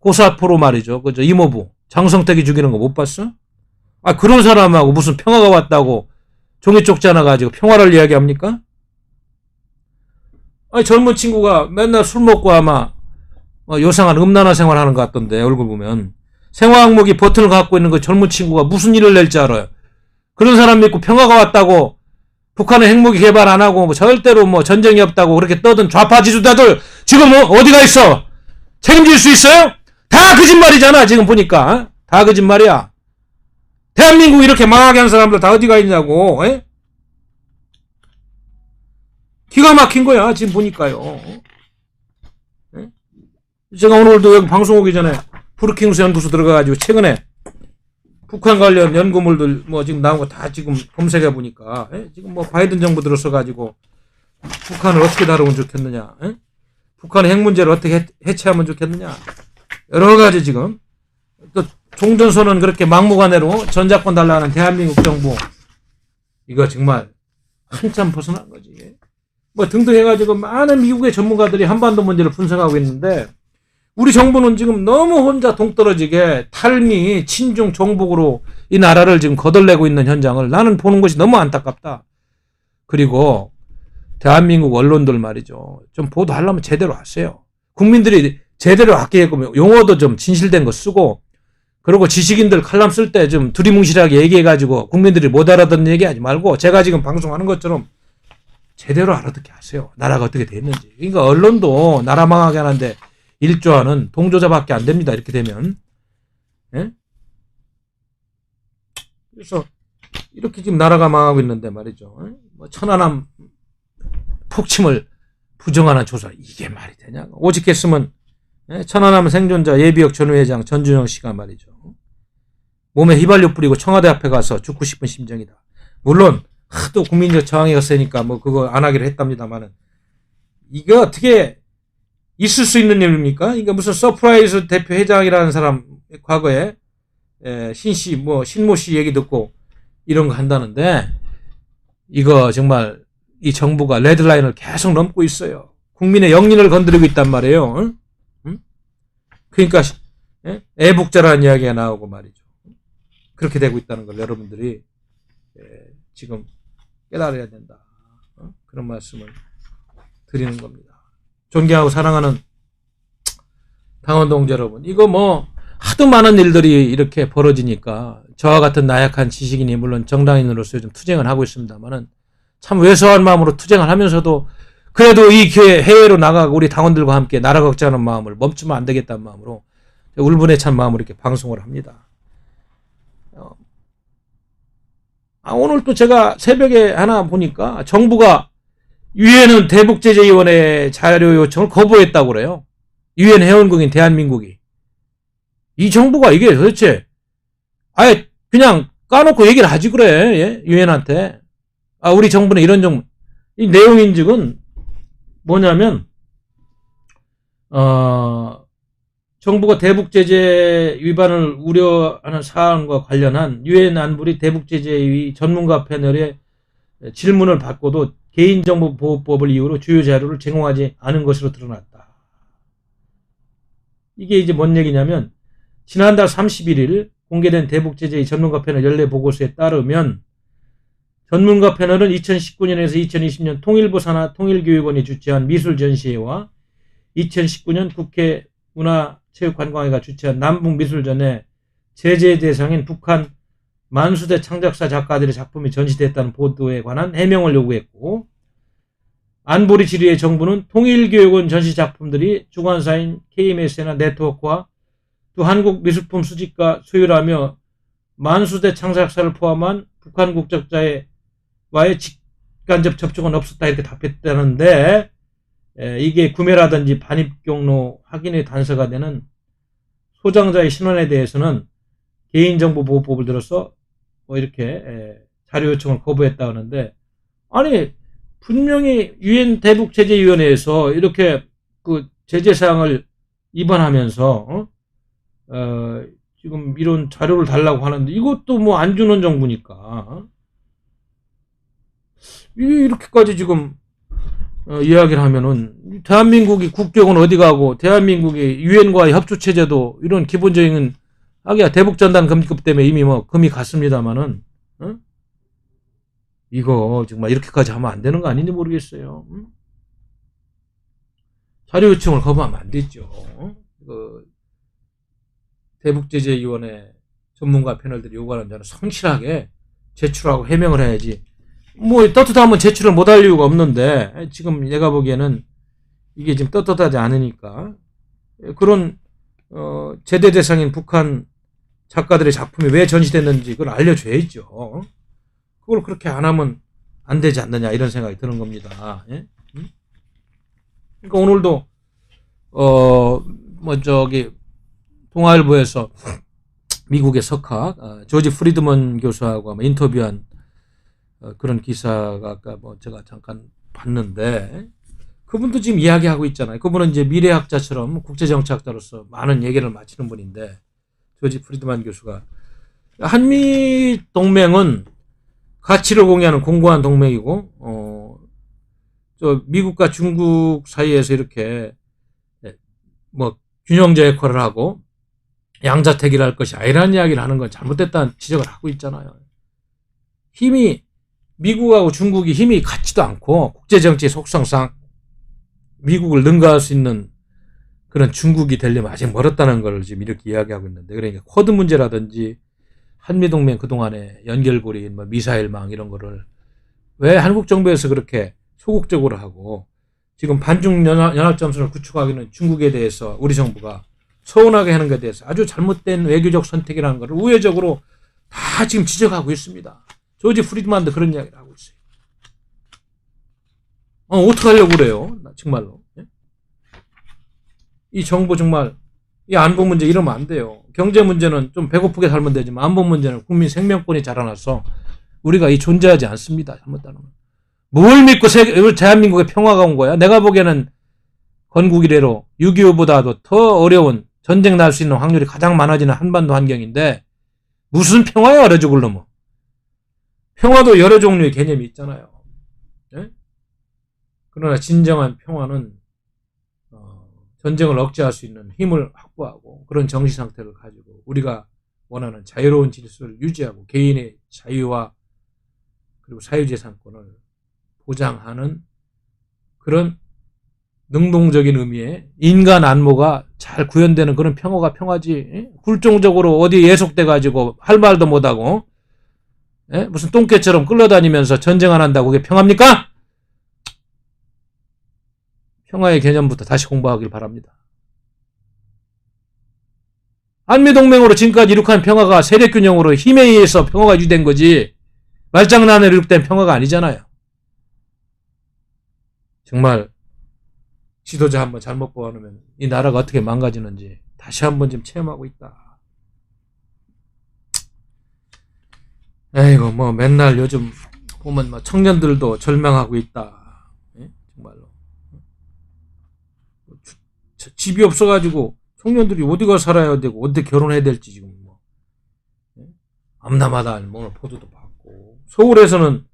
고사포로 말이죠. 그죠? 이모부 장성택이 죽이는 거 못 봤어? 아 그런 사람하고 무슨 평화가 왔다고 종이 쪽지 하나 가지고 평화를 이야기합니까? 아니 젊은 친구가 맨날 술 먹고 아마 요상한 음란한 생활하는 것 같던데 얼굴 보면 생화학 무기 버튼을 갖고 있는 그 젊은 친구가 무슨 일을 낼지 알아요. 그런 사람 믿고 평화가 왔다고 북한은 핵무기 개발 안 하고 뭐 절대로 뭐 전쟁이 없다고 그렇게 떠든 좌파 지도자들 지금 어디가 있어? 책임질 수 있어요? 다 거짓말이잖아. 지금 보니까 다 거짓말이야. 대한민국 이렇게 망하게 한 사람들 다 어디가 있냐고. 에? 기가 막힌 거야 지금 보니까요. 에? 제가 오늘도 여기 방송 오기 전에 브루킹스 연구소 들어가가지고 최근에 북한 관련 연구물들 뭐 지금 나온 거 다 지금 검색해 보니까 지금 뭐 바이든 정부 들어서가지고 북한을 어떻게 다루면 좋겠느냐, 북한의 핵 문제를 어떻게 해체하면 좋겠느냐, 여러 가지 지금 또 종전선언 그렇게 막무가내로 전작권 달라는 대한민국 정부 이거 정말 한참 벗어난 거지. 뭐 등등 해가지고 많은 미국의 전문가들이 한반도 문제를 분석하고 있는데 우리 정부는 지금 너무 혼자 동떨어지게 탈미, 친중, 종북으로 이 나라를 지금 거덜내고 있는 현장을 나는 보는 것이 너무 안타깝다. 그리고 대한민국 언론들 말이죠. 좀 보도하려면 제대로 하세요. 국민들이 제대로 하게끔 용어도 좀 진실된 거 쓰고, 그리고 지식인들 칼럼 쓸 때 좀 두리뭉실하게 얘기해가지고 국민들이 못 알아듣는 얘기하지 말고 제가 지금 방송하는 것처럼 제대로 알아듣게 하세요. 나라가 어떻게 됐는지. 그러니까 언론도 나라 망하게 하는데 일조하는 동조자밖에 안 됩니다. 이렇게 되면. 예? 그래서 이렇게 지금 나라가 망하고 있는데 말이죠. 뭐 천안함 폭침을 부정하는 조사, 이게 말이 되냐? 오직 했으면 천안함 생존자 예비역 전후회장 전준영 씨가 말이죠. 몸에 휘발유 뿌리고 청와대 앞에 가서 죽고 싶은 심정이다. 물론 하도 국민적 저항이 었으니까 뭐 그거 안 하기로 했답니다만은, 이게 어떻게 있을 수 있는 일입니까? 그러니까 무슨 서프라이즈 대표 회장이라는 사람 과거에 신씨 뭐 신모 씨 얘기 듣고 이런 거 한다는데, 이거 정말 이 정부가 레드라인을 계속 넘고 있어요. 국민의 영린을 건드리고 있단 말이에요. 응? 그러니까 애북자라는 이야기가 나오고 말이죠. 그렇게 되고 있다는 걸 여러분들이 지금 깨달아야 된다. 그런 말씀을 드리는 겁니다. 존경하고 사랑하는 당원동지 여러분, 이거 뭐 하도 많은 일들이 이렇게 벌어지니까 저와 같은 나약한 지식인이 물론 정당인으로서 좀 투쟁을 하고 있습니다만은, 참 왜소한 마음으로 투쟁을 하면서도 그래도 이 교회 해외로 나가고 우리 당원들과 함께 나라 걱정하는 마음을 멈추면 안 되겠다는 마음으로 울분에 찬 마음으로 이렇게 방송을 합니다. 오늘 또 제가 새벽에 하나 보니까 정부가 유엔은 대북제재위원회 자료 요청을 거부했다고 그래요. 유엔 회원국인 대한민국이. 이 정부가 이게 도대체 아예 그냥 까놓고 얘기를 하지 그래. 예? 유엔한테. 우리 정부는 이런 정부. 이 내용인즉은 뭐냐면 정부가 대북제재 위반을 우려하는 사안과 관련한 유엔 안보리 대북제재위 전문가 패널의 질문을 받고도 개인정보보호법을 이유로 주요 자료를 제공하지 않은 것으로 드러났다. 이게 이제 뭔 얘기냐면, 지난달 31일 공개된 대북제재위 전문가 패널 연례 보고서에 따르면 전문가 패널은 2019년에서 2020년 통일부 산하 통일교육원이 주최한 미술전시회와 2019년 국회 문화체육관광회가 주최한 남북미술전에 제재 대상인 북한 만수대 창작사 작가들의 작품이 전시됐다는 보도에 관한 해명을 요구했고, 안보리 질의의 정부는 통일교육원 전시 작품들이 주관사인 KMS나 네트워크와 또 한국미술품 수집가 소유라며 만수대 창작사를 포함한 북한 국적자와의 직간접 접촉은 없었다, 이렇게 답했다는데, 이게 구매라든지 반입 경로 확인의 단서가 되는 소장자의 신원에 대해서는 개인정보보호법을 들어서 뭐 이렇게 자료 요청을 거부했다 하는데, 아니 분명히 유엔 대북제재위원회에서 이렇게 그 제재사항을 위반하면서 지금 이런 자료를 달라고 하는데, 이것도 뭐 안 주는 정부니까 이렇게까지 지금 이야기를 하면은, 대한민국이 국격은 어디 가고 대한민국이 유엔과의 협조 체제도 이런 기본적인 하기야 대북전단 금지법 때문에 이미 뭐 금이 갔습니다만은, 이거 정말 이렇게까지 하면 안 되는 거 아닌지 모르겠어요. 자료 요청을 거부하면 안 되죠. 그 대북제재위원회 전문가 패널들이 요구하는 자는 성실하게 제출하고 해명을 해야지. 뭐 떳떳하면 제출을 못할 이유가 없는데, 지금 내가 보기에는 이게 지금 떳떳하지 않으니까 그런 제대 대상인 북한 작가들의 작품이 왜 전시됐는지 그걸 알려줘야죠. 그걸 그렇게 안 하면 안 되지 않느냐, 이런 생각이 드는 겁니다. 예? 그러니까 오늘도 뭐 저기 동아일보에서 미국의 석학 조지 프리드먼 교수하고 아마 인터뷰한 그런 기사가 아까 뭐 제가 잠깐 봤는데, 그분도 지금 이야기하고 있잖아요. 그분은 이제 미래학자처럼 국제정치학자로서 많은 얘기를 마치는 분인데, 조지 프리드먼 교수가 한미 동맹은 가치를 공유하는 공고한 동맹이고, 저 미국과 중국 사이에서 이렇게 뭐 균형제 역할을 하고 양자택일을 할 것이 아니라는 이야기를 하는 건 잘못됐다는 지적을 하고 있잖아요. 힘이 미국하고 중국이 힘이 같지도 않고 국제정치 속성상 미국을 능가할 수 있는 그런 중국이 되려면 아직 멀었다는 걸 지금 이렇게 이야기하고 있는데, 그러니까 쿼드 문제라든지 한미동맹 그동안의 연결고리, 뭐 미사일망 이런 거를 왜 한국 정부에서 그렇게 소극적으로 하고 지금 반중연합점선을 구축하기는 중국에 대해서 우리 정부가 서운하게 하는 것에 대해서 아주 잘못된 외교적 선택이라는 것을 우회적으로 다 지금 지적하고 있습니다. 조지 프리드만도 그런 이야기를 하고 있어요. 어떻게 하려고 그래요? 정말로. 이 정부 정말 이 안보 문제 이러면 안 돼요. 경제 문제는 좀 배고프게 살면 되지만 안보 문제는 국민 생명권이 자라나서 우리가 이 존재하지 않습니다. 잘못하면. 뭘 믿고 대한민국의 평화가 온 거야? 내가 보기에는 건국 이래로 6.25보다도 더 어려운 전쟁 날 수 있는 확률이 가장 많아지는 한반도 환경인데 무슨 평화야, 여러 죽을 놈은. 평화도 여러 종류의 개념이 있잖아요. 네? 그러나 진정한 평화는 전쟁을 억제할 수 있는 힘을 확보하고 그런 정신 상태를 가지고 우리가 원하는 자유로운 질서를 유지하고 개인의 자유와 그리고 사유재산권을 보장하는 그런 능동적인 의미의 인간 안모가 잘 구현되는 그런 평화가 평화지. 굴종적으로 어디 예속돼가지고 할 말도 못하고 무슨 똥개처럼 끌려다니면서 전쟁 안 한다고 그게 평화입니까? 평화의 개념부터 다시 공부하길 바랍니다. 한미동맹으로 지금까지 이룩한 평화가 세력균형으로 힘에 의해서 평화가 유지된 거지 말장난으로 이룩된 평화가 아니잖아요. 정말 지도자 한번 잘못 보아놓으면 이 나라가 어떻게 망가지는지 다시 한번 좀 체험하고 있다. 에이고 뭐 맨날 요즘 보면 뭐 청년들도 절망하고 있다. 정말로 집이 없어가지고 청년들이 어디가 살아야 되고 어디 결혼해야 될지 지금 뭐 암담하다 뭐 보도도 받고 서울에서는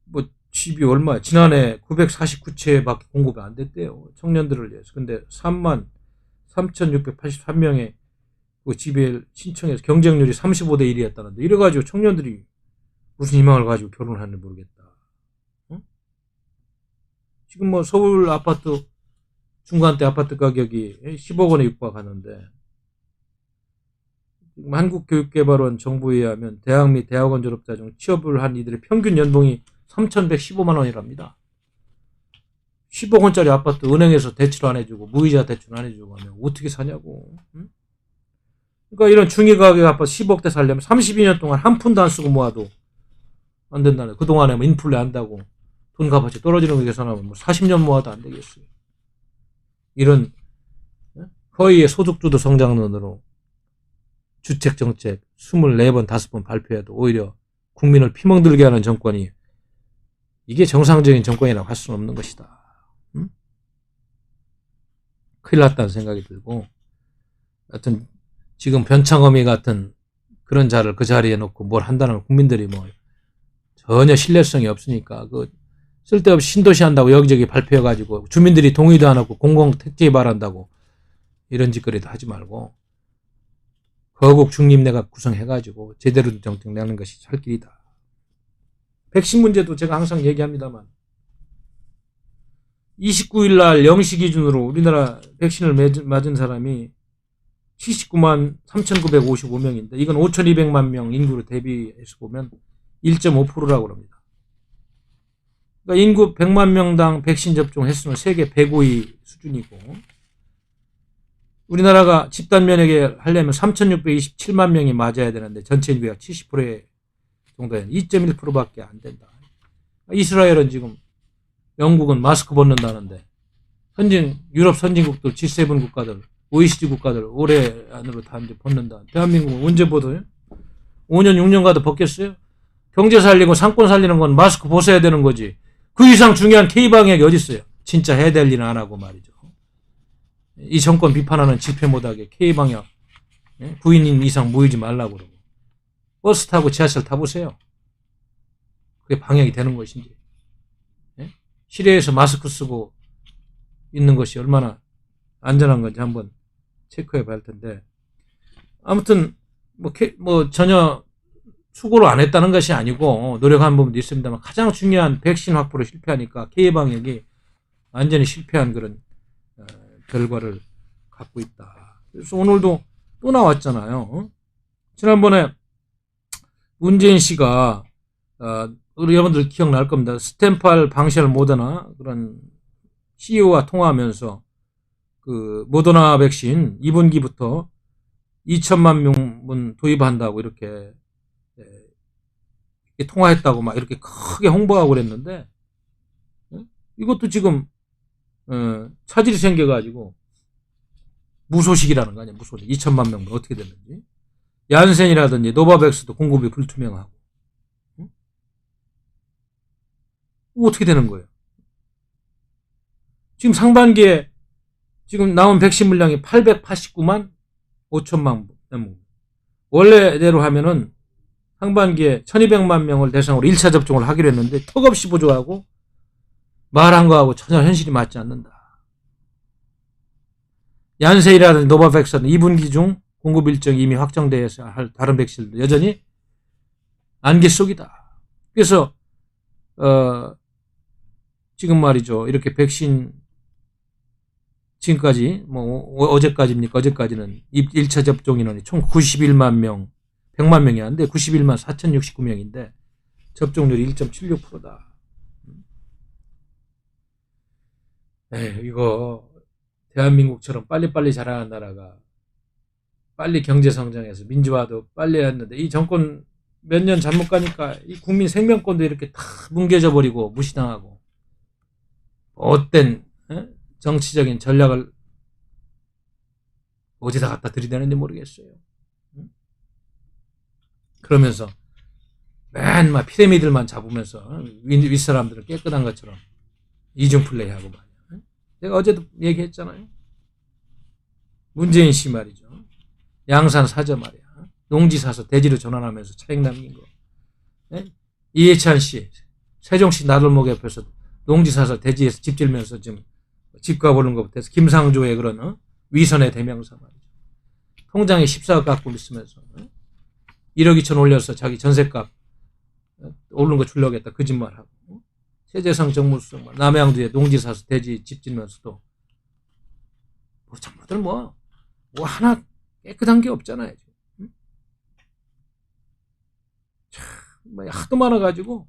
뭐 집이 얼마야? 지난해 949채밖에 공급이 안 됐대요. 청년들을 위해서. 근데 33,683명의 그 집에 신청해서 경쟁률이 35대 1이었다는데 이래가지고 청년들이 무슨 희망을 가지고 결혼하는지 모르겠다. 응? 지금 뭐 서울 아파트 중간대 아파트 가격이 10억 원에 육박하는데 지금 한국교육개발원 정보에 의하면 대학 및 대학원 졸업자 중 취업을 한 이들의 평균 연봉이 3,115만 원이랍니다. 10억 원짜리 아파트 은행에서 대출 안 해주고 무이자 대출 안 해주고 하면 어떻게 사냐고. 응? 그러니까 이런 중위가격 아파트 10억대 살려면 32년 동안 한 푼도 안 쓰고 모아도 안 된다네. 그동안에 뭐 인플레 한다고 돈 값어치 떨어지는 거 계산하면 뭐 40년 모아도 안 되겠어요. 이런 허위의 소득주도 성장론으로 주택정책 24번 5번 발표해도 오히려 국민을 피멍들게 하는 정권이 이게 정상적인 정권이라고 할 수는 없는 것이다. 응? 큰일 났다는 생각이 들고 하여튼 지금 변창흠이 같은 그런 자를 그 자리에 놓고 뭘 한다는 국민들이 뭐 전혀 신뢰성이 없으니까 그 쓸데없이 신도시 한다고 여기저기 발표해가지고 주민들이 동의도 안 하고 공공택지 개발한다고 이런 짓거리도 하지 말고 거국 중립내각 구성해가지고 제대로 된 정책 내는 것이 살 길이다. 백신 문제도 제가 항상 얘기합니다만 29일 날 0시 기준으로 우리나라 백신을 맞은 사람이 79만 3,955명인데 이건 5,200만 명 인구로 대비해서 보면 1.5%라고 합니다. 그러니까 인구 100만 명당 백신 접종 횟수는 세계 105위 수준이고 우리나라가 집단 면역을 하려면 3,627만 명이 맞아야 되는데 전체 인구가 70% 정도는 2.1%밖에 안 된다. 이스라엘은 지금 영국은 마스크 벗는다는데 유럽 선진국들 G7 국가들 OECD 국가들 올해 안으로 다 이제 벗는다. 대한민국은 언제 벗어요? 5년 6년 가도 벗겠어요? 경제 살리고 상권 살리는 건 마스크 벗어야 되는 거지. 그 이상 중요한 K방역이 어디 있어요? 진짜 해야 될 일은 안 하고 말이죠. 이 정권 비판하는 집회 못하게 K방역 9인 이상 모이지 말라고 그러고 버스 타고 지하철 타보세요. 그게 방역이 되는 것인지. 실외에서 마스크 쓰고 있는 것이 얼마나 안전한 건지 한번 체크해 봐야 할 텐데 아무튼 전혀 수고를 안 했다는 것이 아니고 노력한 부분도 있습니다만 가장 중요한 백신 확보로 실패하니까 K방역이 완전히 실패한 그런 결과를 갖고 있다. 그래서 오늘도 또 나왔잖아요. 지난번에 문재인 씨가 우리 여러분들 기억날 겁니다. 스탠팔 방시알 모더나 그런 CEO와 통화하면서 그 모더나 백신 2분기부터 2천만 명분 도입한다고 이렇게 통화했다고 막 이렇게 크게 홍보하고 그랬는데 이것도 지금 차질이 생겨가지고 무소식이라는 거 아니야. 무소식. 2천만 명분 어떻게 됐는지. 얀센이라든지 노바백스도 공급이 불투명하고 어떻게 되는 거예요? 지금 상반기에 지금 나온 백신 물량이 889만 5천만 명. 원래대로 하면은 상반기에 1200만 명을 대상으로 1차 접종을 하기로 했는데 턱없이 부족하고 말한 거하고 전혀 현실이 맞지 않는다. 얀센이라든지 노바백스는 2분기 중 공급 일정이 이미 확정되어서 할 다른 백신도 여전히 안개 속이다. 그래서 지금 말이죠. 이렇게 백신 지금까지 어제까지입니까? 어제까지는 1차 접종 인원이 총 91만 명, 100만 명이 안 돼. 91만 4,069명인데 접종률이 1.76%다. 이거 대한민국처럼 빨리빨리 자라는 나라가 빨리 경제 성장해서 민주화도 빨리 했는데 이 정권 몇 년 잘못 가니까 이 국민 생명권도 이렇게 다 뭉개져 버리고 무시당하고 어떤 정치적인 전략을 어디다 갖다 들이대는지 모르겠어요. 그러면서 맨날 피라미드들만 잡으면서 윗사람들은 깨끗한 것처럼 이중 플레이하고 말이야. 내가 어제도 얘기했잖아요. 문재인 씨 말이죠. 양산 사저 말이야. 농지 사서 대지로 전환하면서 차익 남긴 거. 이해찬 씨 세종시 나들목 옆에서 농지 사서 대지에서 집 질면서 지금 집값 오른 것부터 해서 김상조의 그런 위선의 대명사 말이죠. 통장에 14억 갖고 있으면서 1억 2천 올려서 자기 전세값 오른 거 주려겠다 거짓말하고 최재성 정무수석 남양주에 농지 사서 대지 집 짓면서도 정말들 뭐 하나 깨끗한 게 없잖아요. 참 하도 많아가지고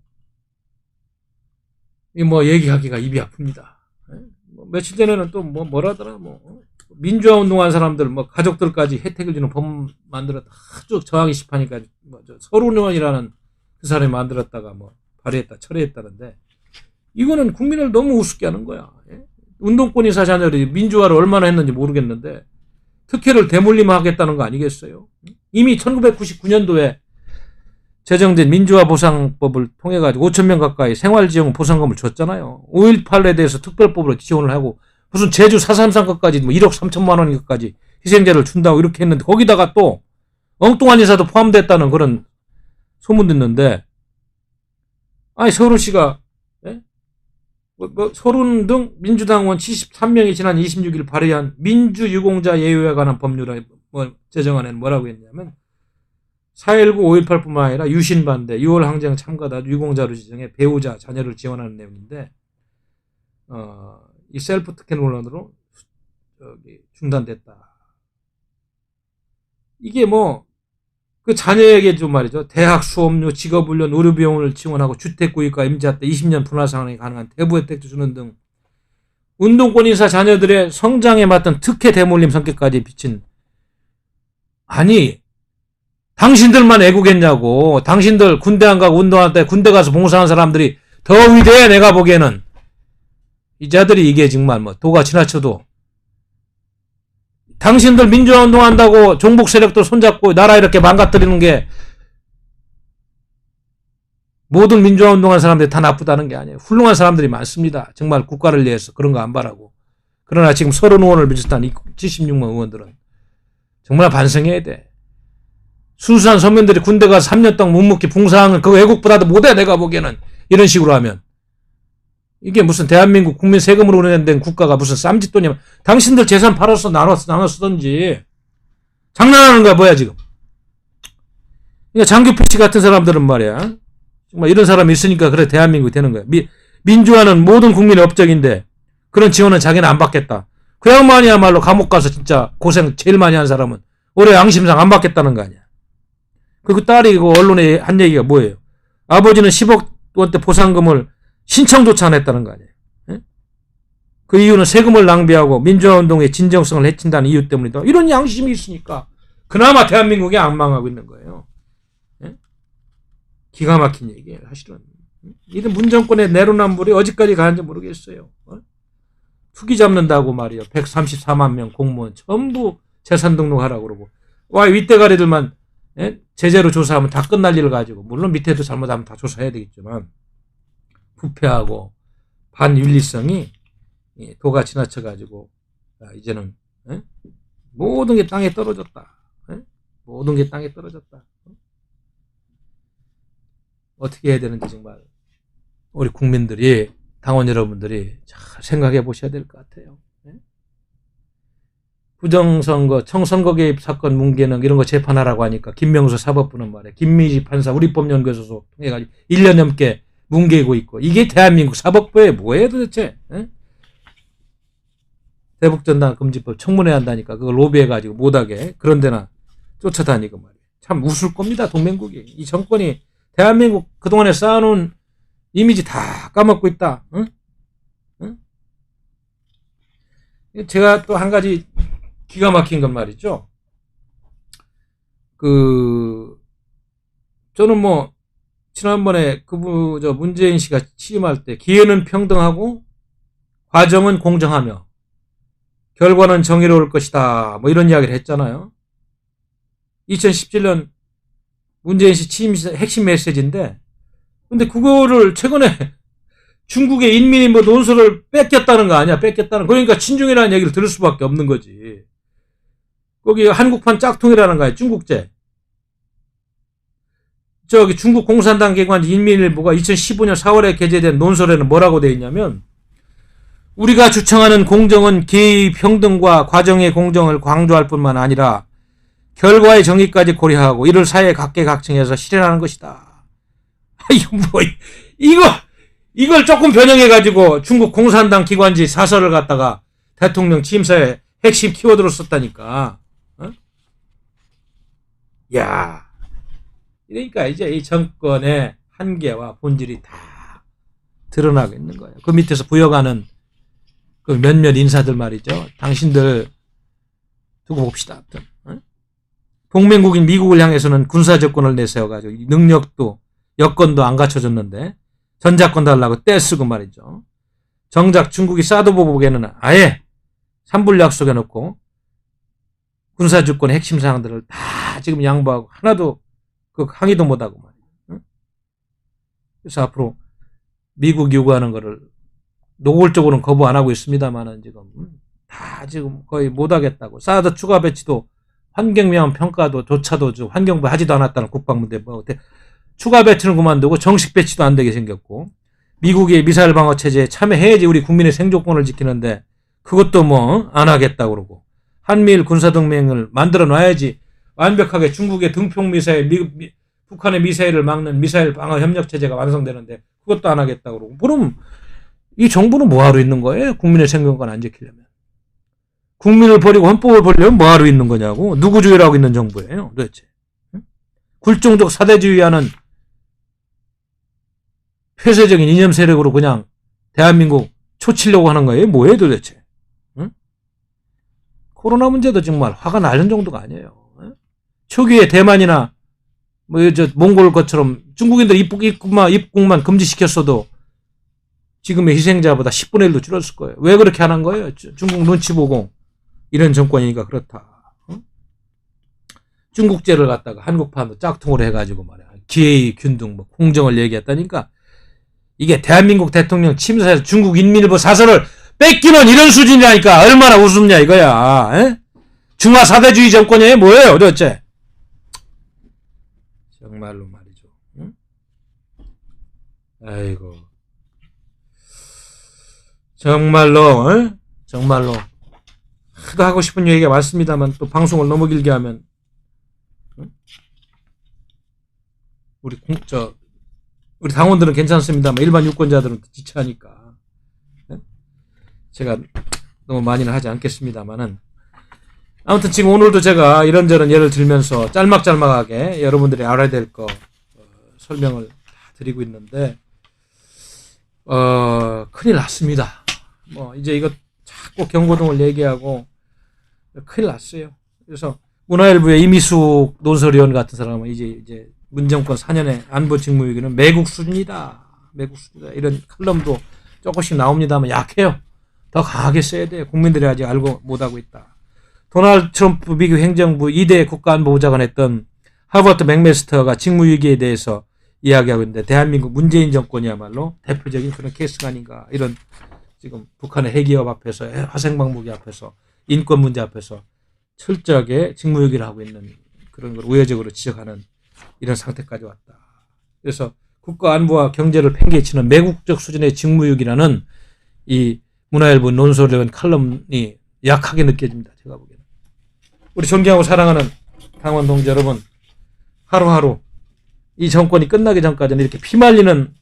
얘기하기가 입이 아픕니다. 며칠 전에는 또 뭐라더라 민주화 운동한 사람들 가족들까지 혜택을 주는 법 만들었다 아주 저항이 심하니까 서른원이라는 그 사람이 만들었다가 발의했다 철회했다는데 이거는 국민을 너무 우습게 하는 거야. 운동권인사 자녀들이 민주화를 얼마나 했는지 모르겠는데 특혜를 대물림하겠다는 거 아니겠어요? 이미 1999년도에 제정된 민주화보상법을 통해 가지고 5,000명 가까이 생활지원 보상금을 줬잖아요. 5.18에 대해서 특별법으로 지원을 하고 무슨 제주 4.33 것까지 1억 3천만 원 것까지 희생자를 준다고 이렇게 했는데 거기다가 또 엉뚱한 인사도 포함됐다는 그런 소문 듣는데 아니 서울시가 서른 등 민주당 의원 73명이 지난 26일 발의한 민주유공자 예우에 관한 법률을 제정안에는 뭐라고 했냐면 4.19, 5.18뿐만 아니라 유신반대, 6월 항쟁 참가자 유공자로 지정해 배우자, 자녀를 지원하는 내용인데 이 셀프 특혜 논란으로 중단됐다. 이게 그 자녀에게 좀 말이죠. 대학 수업료, 직업훈련, 의료비용을 지원하고 주택구입과 임자 때 20년 분할상환이 가능한 대부 혜택도 주는 등 운동권 인사 자녀들의 성장에 맞던 특혜 대물림 성격까지 비친 아니 당신들만 애국했냐고. 당신들 군대 안 가고 운동할 때 군대 가서 봉사한 사람들이 더 위대해. 내가 보기에는 이 자들이 이게 정말 도가 지나쳐도 당신들 민주화 운동한다고 종북 세력들 손잡고 나라 이렇게 망가뜨리는 게 모든 민주화 운동하는 사람들이 다 나쁘다는 게 아니에요. 훌륭한 사람들이 많습니다. 정말 국가를 위해서 그런 거 안 바라고. 그러나 지금 30의원을 비롯한 76만 의원들은 정말 반성해야 돼. 순수한 서민들이 군대 가서 3년 동안 묵묵히 봉사하는 그 애국보다도 못해. 내가 보기에는 이런 식으로 하면 이게 무슨 대한민국 국민 세금으로 운영된 국가가 무슨 쌈짓돈이야. 당신들 재산 팔아서 나눠 쓰던지 장난하는 거야 뭐야 지금. 그러니까 장규필 씨 같은 사람들은 말이야. 정말 이런 사람이 있으니까 그래 대한민국이 되는 거야. 민주화는 모든 국민의 업적인데 그런 지원은 자기는 안 받겠다. 그 양반이야말로 감옥 가서 진짜 고생 제일 많이 한 사람은 올해 양심상 안 받겠다는 거 아니야. 그리고 딸이 그 언론에 한 얘기가 뭐예요? 아버지는 10억 원대 보상금을 신청조차 안 했다는 거 아니에요. 예? 그 이유는 세금을 낭비하고 민주화운동의 진정성을 해친다는 이유 때문이다. 이런 양심이 있으니까 그나마 대한민국이 안 망하고 있는 거예요. 예? 기가 막힌 얘기예요. 사실은. 이런 문정권의 내로남불이 어디까지 가는지 모르겠어요. 투기 잡는다고 말이요. 134만 명 공무원 전부 재산 등록하라고 그러고 와 윗대가리들만 예? 제대로 조사하면 다 끝날 일을 가지고 물론 밑에도 잘못하면 다 조사해야 되겠지만 부패하고 반윤리성이 도가 지나쳐가지고 이제는 예? 모든 게 땅에 떨어졌다. 예? 모든 게 땅에 떨어졌다. 어떻게 해야 되는지 정말 우리 국민들이 당원 여러분들이 잘 생각해 보셔야 될 것 같아요. 예? 부정선거, 청선거 개입 사건 문제는 이런 거 재판하라고 하니까 김명수 사법부는 말이야. 김미지 판사 우리 법연구소 통해가지고 1년 넘게 뭉개고 있고 이게 대한민국 사법부에 뭐예요 도대체? 에? 대북전단 금지법 청문회 한다니까 그걸 로비해가지고 못하게 그런 데나 쫓아다니고 말이야. 참 웃을 겁니다 동맹국이. 이 정권이 대한민국 그동안에 쌓아놓은 이미지 다 까먹고 있다. 응? 응? 제가 또 한 가지 기가 막힌 건 말이죠. 저는 뭐, 지난번에 문재인 씨가 취임할 때 기회는 평등하고 과정은 공정하며 결과는 정의로울 것이다. 뭐 이런 이야기를 했잖아요. 2017년 문재인 씨 취임 핵심 메시지인데, 근데 그거를 최근에 중국의 인민이 뭐 논술을 뺏겼다는 거 아니야? 그러니까 친중이라는 얘기를 들을 수밖에 없는 거지. 거기 한국판 짝퉁이라는 거야. 중국제. 저기 중국 공산당 기관 인민일보가 2015년 4월에 게재된 논설에는 뭐라고 되어 있냐면 우리가 주창하는 공정은 기회의 평등과 과정의 공정을 강조할 뿐만 아니라 결과의 정의까지 고려하고 이를 사회 각계각층에서 실현하는 것이다. 이걸 조금 변형해가지고 중국 공산당 기관지 사설을 갖다가 대통령 취임사에 핵심 키워드로 썼다니까. 어? 야, 그러니까 이제 이 정권의 한계와 본질이 다 드러나고 있는 거예요. 그 밑에서 부여가는 그 몇몇 인사들 말이죠. 당신들 두고 봅시다. 어? 동맹국인 미국을 향해서는 군사조건을 내세워가지고 능력도 여건도 안 갖춰줬는데 전작권 달라고 떼쓰고 말이죠. 정작 중국이 사드 보복에는 아예 산불 약속해놓고 군사주권 핵심 사항들을 다 지금 양보하고 하나도 그 항의도 못하고 말이에요. 응? 그래서 앞으로 미국 요구하는 거를 노골적으로는 거부 안 하고 있습니다만은 다 지금 거의 못하겠다고. 사드 추가 배치도 환경위험 평가도 조차도 환경부 하지도 않았다는 국방부인데 뭐 추가 배치는 그만두고 정식 배치도 안 되게 생겼고 미국의 미사일 방어 체제에 참여해야지 우리 국민의 생존권을 지키는데 그것도 뭐 안 하겠다고 그러고 한미일 군사동맹을 만들어 놔야지 완벽하게 중국의 등폭 미사일, 북한의 미사일을 막는 미사일 방어 협력 체제가 완성되는데 그것도 안 하겠다고 그러고 그럼 이 정부는 뭐하러 있는 거예요? 국민의 생존권 안 지키려면. 국민을 버리고 헌법을 버리려면 뭐하러 있는 거냐고. 누구주의를 하고 있는 정부예요 도대체. 굴종적 사대주의하는 폐쇄적인 이념 세력으로 그냥 대한민국 초치려고 하는 거예요? 뭐예요 도대체? 응? 코로나 문제도 정말 화가 나는 정도가 아니에요. 응? 초기에 대만이나 몽골 것처럼 중국인들 입국만 금지시켰어도 지금의 희생자보다 10분의 1도 줄었을 거예요. 왜 그렇게 하는 거예요? 중국 눈치 보고 이런 정권이니까 그렇다. 응? 중국제를 갖다가 한국판도 짝퉁으로 해가지고 말이야. 기회의 균등, 공정을 얘기했다니까 이게 대한민국 대통령 침사에서 중국 인민일보 사설을 뺏기는 이런 수준이라니까 얼마나 우습냐 이거야. 에? 중화 사대주의 정권이 뭐예요 도대체. 정말로 말이죠. 응? 아이고 정말로 정말로 하도 하고 싶은 얘기가 많습니다만 또 방송을 너무 길게 하면 우리 당원들은 괜찮습니다만 일반 유권자들은 지체하니까 제가 너무 많이는 하지 않겠습니다만은, 아무튼 지금 오늘도 제가 이런저런 예를 들면서 짤막짤막하게 여러분들이 알아야 될 거 설명을 다 드리고 있는데, 큰일 났습니다. 이제 이거 자꾸 경고등을 얘기하고 큰일 났어요. 그래서 문화일보의 이미숙 논설위원 같은 사람은 이제 문정권 4년의 안보 직무유기는 매국 수준이다. 이런 칼럼도 조금씩 나옵니다만 약해요. 더 강하게 써야 돼요. 국민들이 아직 알고 못하고 있다. 도널드 트럼프 미국 행정부 2대 국가안보보좌관 했던 하버트 맥메스터가 직무유기에 대해서 이야기하고 있는데, 대한민국 문재인 정권이야말로 대표적인 그런 케이스가 아닌가. 이런 지금 북한의 핵기업 앞에서, 화생방무기 앞에서, 인권 문제 앞에서 철저하게 직무유기를 하고 있는 그런 걸 우회적으로 지적하는 이런 상태까지 왔다. 그래서 국가안보와 경제를 팽개치는 매국적 수준의 직무유기라는 이 문화일보 논설위원 칼럼이 약하게 느껴집니다. 제가 보기에는. 우리 존경하고 사랑하는 당원 동지 여러분, 하루하루 이 정권이 끝나기 전까지는 이렇게 피말리는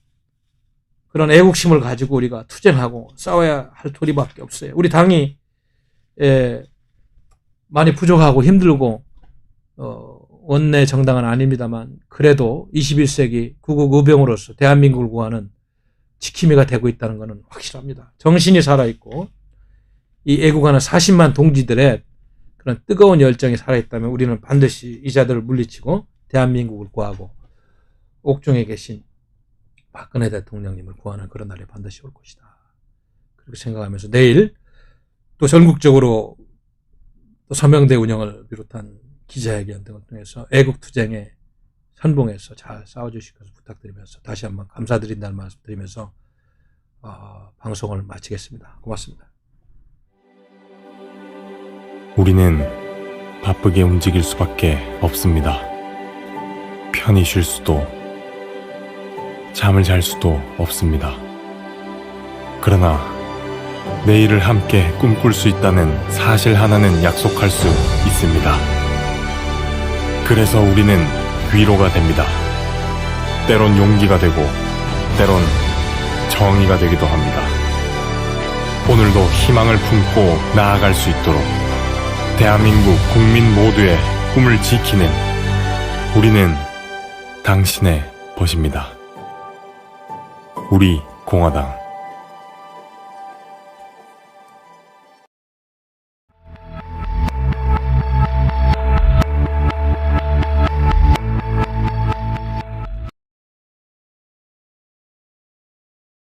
그런 애국심을 가지고 우리가 투쟁하고 싸워야 할 도리밖에 없어요. 우리 당이 많이 부족하고 힘들고 원내 정당은 아닙니다만, 그래도 21세기 구국 의병으로서 대한민국을 구하는 지킴이가 되고 있다는 것은 확실합니다. 정신이 살아있고 이 애국하는 40만 동지들의 그런 뜨거운 열정이 살아있다면 우리는 반드시 이 자들을 물리치고 대한민국을 구하고 옥중에 계신 박근혜 대통령님을 구하는 그런 날이 반드시 올 것이다. 그렇게 생각하면서 내일 또 전국적으로 또 서명대 운영을 비롯한 기자회견 등을 통해서 애국투쟁에 선봉해서 잘 싸워주실 것을 부탁드리면서 다시 한번 감사드린다는 말씀 드리면서 방송을 마치겠습니다. 고맙습니다. 우리는 바쁘게 움직일 수밖에 없습니다. 편히 쉴 수도, 잠을 잘 수도 없습니다. 그러나 내일을 함께 꿈꿀 수 있다는 사실 하나는 약속할 수 있습니다. 그래서 우리는 위로가 됩니다. 때론 용기가 되고 때론 정의가 되기도 합니다. 오늘도 희망을 품고 나아갈 수 있도록 대한민국 국민 모두의 꿈을 지키는 우리는 당신의 벗입니다. 우리 공화당